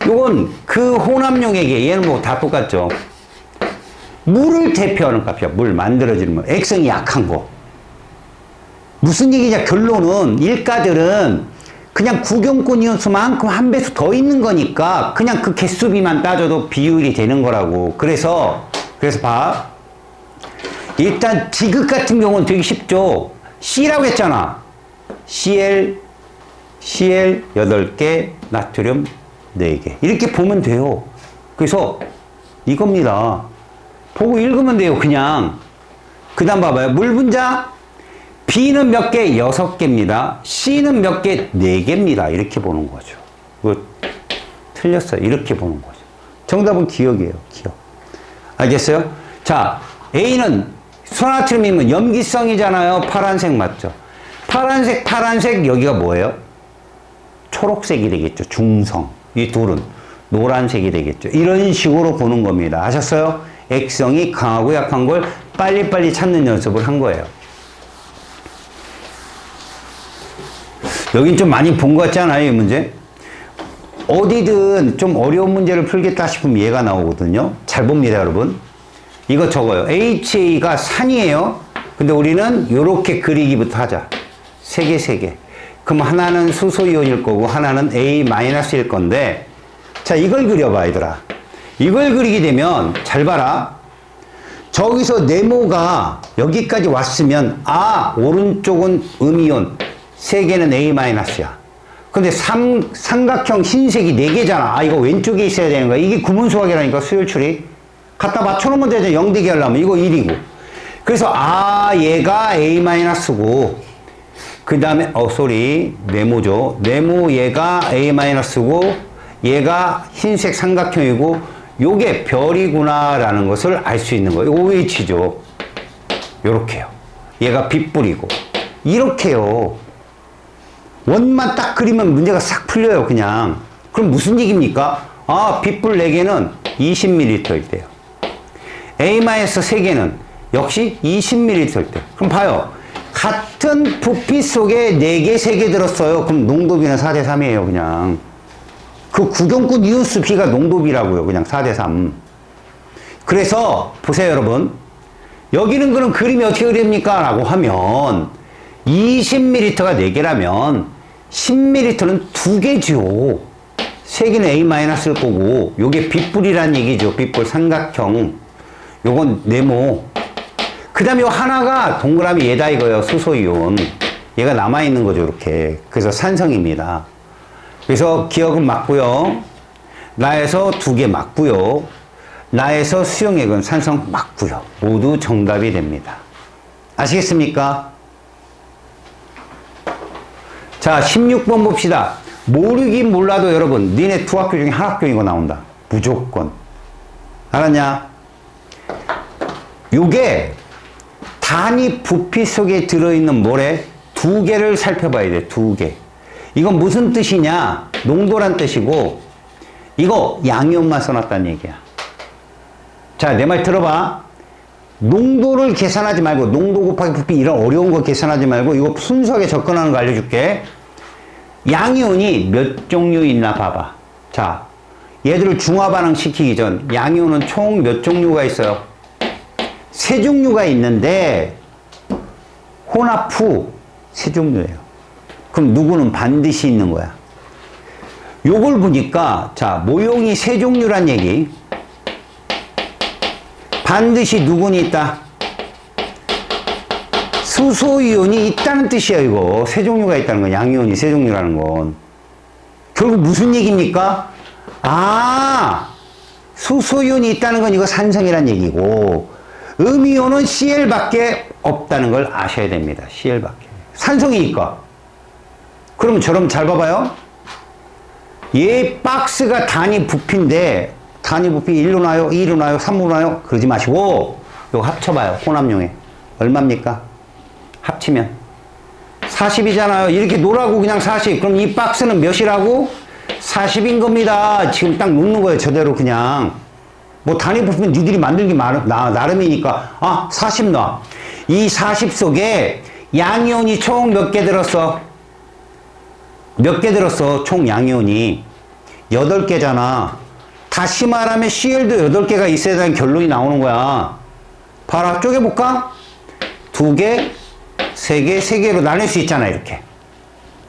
요건 그 혼합용액의, 얘는 뭐 다 똑같죠. 물을 대표하는 값이야, 물 만들어지는 거. 액성이 약한 거. 무슨 얘기냐, 결론은, 일가들은 그냥 구경권 이온수만큼 한 배수 더 있는 거니까, 그냥 그 개수비만 따져도 비율이 되는 거라고. 그래서 봐. 일단 디귿 같은 경우는 되게 쉽죠. C라고 했잖아. Cl 8개, 나트륨 4개. 이렇게 보면 돼요. 그래서 이겁니다. 보고 읽으면 돼요, 그냥. 그 다음 봐봐요. 물 분자. B는 몇 개? 6개입니다. C는 몇 개? 4개입니다. 이렇게 보는 거죠. 이거 틀렸어요. 이렇게 보는 거죠. 정답은 기억이에요. 기억. 알겠어요? 자, A는 소나트륨이면 염기성이잖아요. 파란색 맞죠? 파란색, 여기가 뭐예요? 초록색이 되겠죠. 중성. 이 둘은 노란색이 되겠죠. 이런 식으로 보는 겁니다. 아셨어요? 액성이 강하고 약한 걸 빨리빨리 찾는 연습을 한 거예요. 여긴 좀 많이 본 것 같지 않아요? 이 문제? 어디든 좀 어려운 문제를 풀겠다 싶으면 얘가 나오거든요. 잘 봅니다, 여러분. 이거 적어요. HA가 산이에요. 근데 우리는 이렇게 그리기부터 하자. 세 개. 그럼 하나는 수소이온일 거고 하나는 A-일 건데, 자, 이걸 그려봐, 얘들아. 이걸 그리게 되면 잘 봐라. 저기서 네모가 여기까지 왔으면 오른쪽은 음이온, 세 개는 A-야. 근데 삼각형 흰색이 4개잖아. 이거 왼쪽에 있어야 되는 거야. 이게 구문수학이라니까, 수열출이. 갖다 맞춰놓으면 되죠. 0대기 하려면. 이거 1이고. 그래서, 얘가 A-고, 그 다음에, 네모죠. 네모 얘가 A-고, 얘가 흰색 삼각형이고, 요게 별이구나, 라는 것을 알 수 있는 거예요. OH죠. 요렇게요. 얘가 빗불이고. 이렇게요. 원만 딱 그리면 문제가 싹 풀려요, 그냥. 그럼 무슨 얘기입니까? 빗불 4개는 20ml일 때요. A-3개는 역시 20ml일 때. 그럼 봐요. 같은 부피 속에 4개, 3개 들었어요. 그럼 농도비는 4대3이에요, 그냥. 그 구경꾼 이온수 B가 농도비라고요, 그냥 4대3. 그래서, 보세요, 여러분. 여기는 그럼 그림이 어떻게 그립니까? 라고 하면, 20ml가 4개라면 10ml는 2개죠. 3개는 A-일 거고 요게 빗불이란 얘기죠. 빗불 삼각형. 요건 네모. 그 다음에 요 하나가 동그라미 얘다 이거예요. 수소이온. 얘가 남아있는 거죠. 이렇게. 그래서 산성입니다. 그래서 기억은 맞고요. 나에서 2개 맞고요. 나에서 수용액은 산성 맞고요. 모두 정답이 됩니다. 아시겠습니까? 자, 16번 봅시다. 모르긴 몰라도 여러분, 니네 두 학교 중에 한 학교 이거 나온다. 무조건. 알았냐? 요게 단위 부피 속에 들어있는 모래 2개를 살펴봐야 돼. 2개. 이건 무슨 뜻이냐? 농도란 뜻이고, 이거 양이온만 써놨다는 얘기야. 자, 내 말 들어봐. 농도를 계산하지 말고, 농도 곱하기 부피 이런 어려운 거 계산하지 말고, 이거 순수하게 접근하는 거 알려줄게. 양이온이 몇 종류 있나 봐봐. 자, 얘들을 중화 반응 시키기 전 양이온은 총 몇 종류가 있어요? 3종류가 있는데 혼합 후 3종류예요. 그럼 누구는 반드시 있는 거야? 요걸 보니까 자, 모용이 3종류란 얘기. 반드시 누구는 있다? 수소이온이 있다는 뜻이야, 이거. 3종류가 있다는 건, 양이온이 3종류라는 건. 결국 무슨 얘기입니까? 수소이온이 있다는 건 이거 산성이란 얘기고, 음이온은 Cl밖에 없다는 걸 아셔야 됩니다. Cl밖에. 산성이니까. 그러면 저럼 잘 봐봐요. 얘 박스가 단위 부피인데, 단위 부피 1로 나요, 2로 나요, 3로 나요? 그러지 마시고, 이거 합쳐봐요. 혼합용에. 얼마입니까? 합치면 40이잖아요. 이렇게 놓으라고 그냥 40. 그럼 이 박스는 몇이라고? 40인 겁니다. 지금 딱 놓는 거예요. 저대로 그냥. 뭐 단위 부피면 니들이 만들기 나름이니까 40 놔. 이 40 속에 양이온이 총 몇 개 들었어? 몇 개 들었어? 총 양이온이 8개잖아. 다시 말하면 Cl도 8개가 있어야 되는 결론이 나오는 거야. 봐라. 쪼개볼까? 2개, 3개, 3개로 나눌 수 있잖아, 이렇게.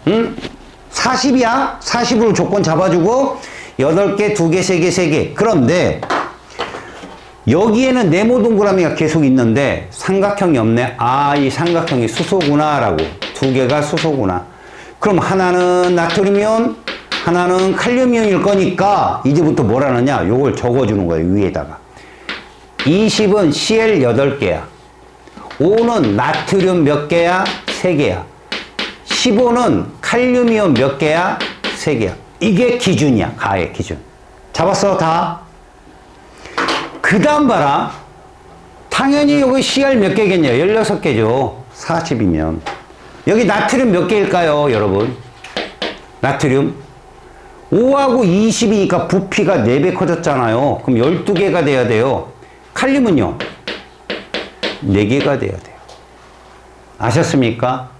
응? 40이야? 40으로 조건 잡아주고, 8개, 2개, 3개, 3개. 그런데, 여기에는 네모 동그라미가 계속 있는데, 삼각형이 없네. 이 삼각형이 수소구나, 라고. 2개가 수소구나. 그럼 하나는 나트륨이온, 하나는 칼륨이온일 거니까, 이제부터 뭐라느냐? 요걸 적어주는 거예요, 위에다가. 20은 Cl 8개야. 5는 나트륨 몇 개야? 3개야. 15는 칼륨이온 몇 개야? 3개야. 이게 기준이야. 가의 기준. 잡았어 다? 그 다음 봐라. 당연히 여기 CR 몇 개겠냐? 16개죠. 40이면. 여기 나트륨 몇 개일까요, 여러분? 나트륨. 5하고 20이니까 부피가 4배 커졌잖아요. 그럼 12개가 돼야 돼요. 칼륨은요? 4개가 돼야 돼요. 아셨습니까?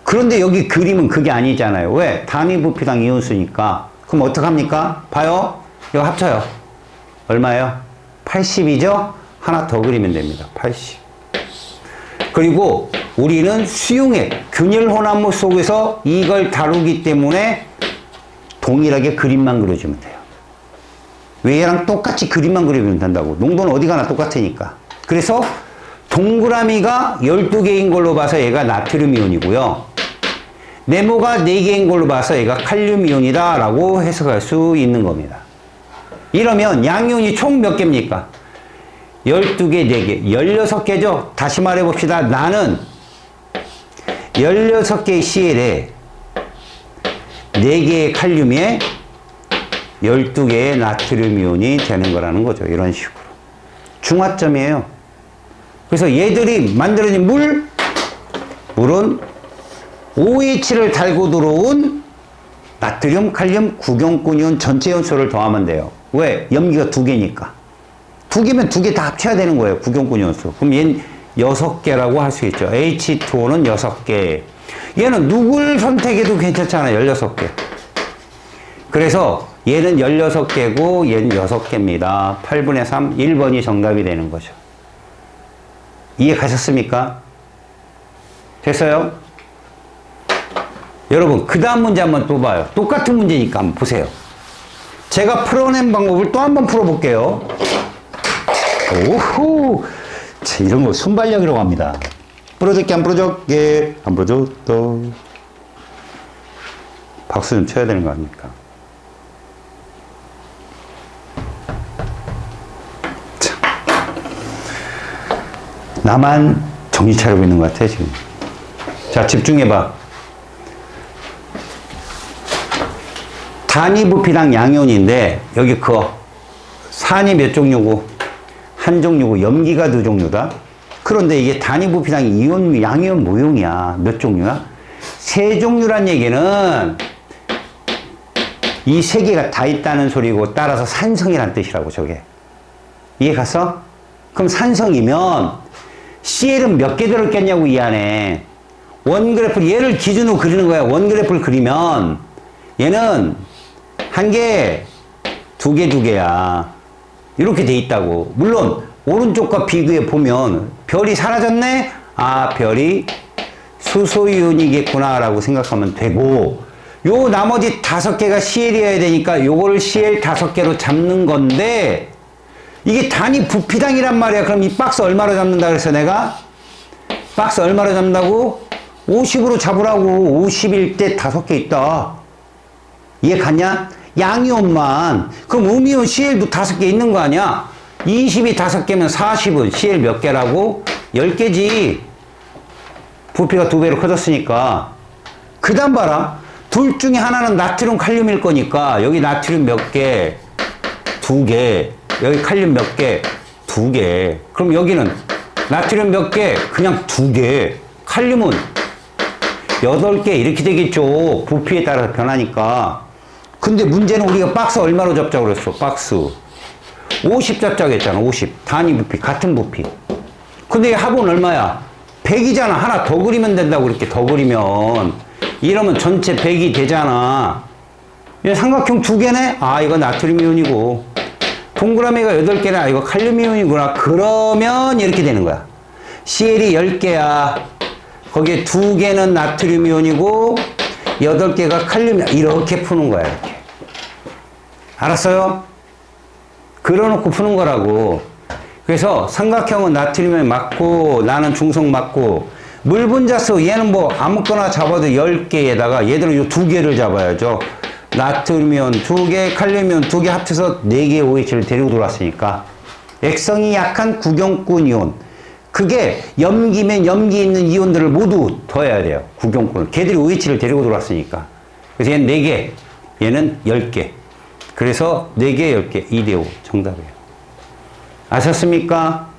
그런데 여기 그림은 그게 아니잖아요. 왜? 단위 부피당 이온수니까. 그럼 어떡합니까? 봐요. 이거 합쳐요. 얼마예요? 80이죠? 하나 더 그리면 됩니다. 80. 그리고 우리는 수용액, 균일 혼합물 속에서 이걸 다루기 때문에 동일하게 그림만 그려주면 돼요. 왜 얘랑 똑같이 그림만 그리면 된다고. 농도는 어디 가나 똑같으니까. 그래서 동그라미가 12개인 걸로 봐서 얘가 나트륨 이온이고요. 네모가 4개인 걸로 봐서 얘가 칼륨 이온이다 라고 해석할 수 있는 겁니다. 이러면 양이온이 총 몇 개입니까? 12개, 4개, 16개죠? 다시 말해봅시다. 나는 16개의 CL에 4개의 칼륨에 12개의 나트륨 이온이 되는 거라는 거죠. 이런 식으로. 중화점이에요. 그래서 얘들이 만들어진 물은 OH를 달고 들어온 나트륨, 칼륨, 구경꾼 이온 전체 연소를 더하면 돼요. 왜? 염기가 2개니까. 2개면 2개 다 합쳐야 되는 거예요. 구경꾼 연소. 그럼 얘는 6개라고 할 수 있죠. H2O는 6개. 얘는 누굴 선택해도 괜찮잖아요. 16개. 그래서 얘는 16개고 얘는 6개입니다. 8분의 3, 1번이 정답이 되는 거죠. 이해 가셨습니까? 됐어요? 여러분, 그 다음 문제 한번 또 봐요. 똑같은 문제니까 한번 보세요. 제가 풀어낸 방법을 또 한번 풀어볼게요. 오호! 자, 이런 거 순발력이라고 합니다. 부러졌게 안 부러졌게 안 부러졌다. 박수 좀 쳐야 되는 거 아닙니까? 자, 나만 정신 차리고 있는 것 같아 지금. 자, 집중해봐. 단위 부피당 양이온인데 여기 산이 몇 종류고 한 종류고 염기가 2종류다. 그런데 이게 단위 부피당 이온, 양이온 모형이야. 몇 종류야? 3종류란 얘기는 이 3개가 다 있다는 소리고 따라서 산성이란 뜻이라고 저게. 이해 갔어? 그럼 산성이면 CL은 몇 개 들었겠냐고 이 안에. 원그래프를 얘를 기준으로 그리는 거야. 원그래프를 그리면 얘는 1개, 2개, 2개야. 이렇게 돼 있다고. 물론 오른쪽과 비교해 보면 별이 사라졌네? 아, 별이 수소이온이겠구나 라고 생각하면 되고, 요 나머지 5개가 CL이어야 되니까 요거를 CL 5개로 잡는 건데, 이게 단위 부피당이란 말이야. 그럼 이 박스 얼마로 잡는다 그래서 내가? 박스 얼마로 잡는다고? 50으로 잡으라고. 50일 때 5개 있다. 이해 갔냐? 양이온만. 그럼 음이온 CL도 5개 있는 거 아니야? 20이 5개면 40은 CL 몇 개라고? 10개지. 부피가 2배로 커졌으니까. 그 다음 봐라. 둘 중에 하나는 나트륨, 칼륨일 거니까 여기 나트륨 몇 개? 2개. 여기 칼륨 몇 개? 2개. 그럼 여기는 나트륨 몇 개? 그냥 2개. 칼륨은 8개 이렇게 되겠죠. 부피에 따라서 변하니까. 근데 문제는 우리가 박스 얼마로 잡자고 그랬어? 박스 50 잡자고 했잖아. 50 단위 부피, 같은 부피. 근데 합은 얼마야? 100이잖아. 하나 더 그리면 된다고. 이렇게 더 그리면 이러면 전체 100이 되잖아. 얘 삼각형 2개네? 아, 이거 나트륨 이온이고, 동그라미가 8개네? 아, 이거 칼륨 이온이구나. 그러면 이렇게 되는 거야. CL이 10개야. 거기에 2개는 나트륨 이온이고 8개가 칼륨. 이렇게 푸는 거야. 이렇게. 알았어요? 그려놓고 푸는 거라고. 그래서 삼각형은 나트륨에 맞고 나는 중성 맞고, 물 분자수 얘는 뭐 아무거나 잡아도 10개에다가 얘들은 요 2개를 잡아야죠. 나트륨 이온 2개, 칼륨 이온 2개 합쳐서 4개의 OH를 데리고 들어왔으니까. 액성이 약한 구경꾼 이온. 그게 염기면 염기 있는 이온들을 모두 더해야 돼요. 구경꾼을. 걔들이 OH를 데리고 들어왔으니까. 그래서 얘는 4개. 얘는 10개. 그래서 4개, 10개, 2대5 정답이에요. 아셨습니까?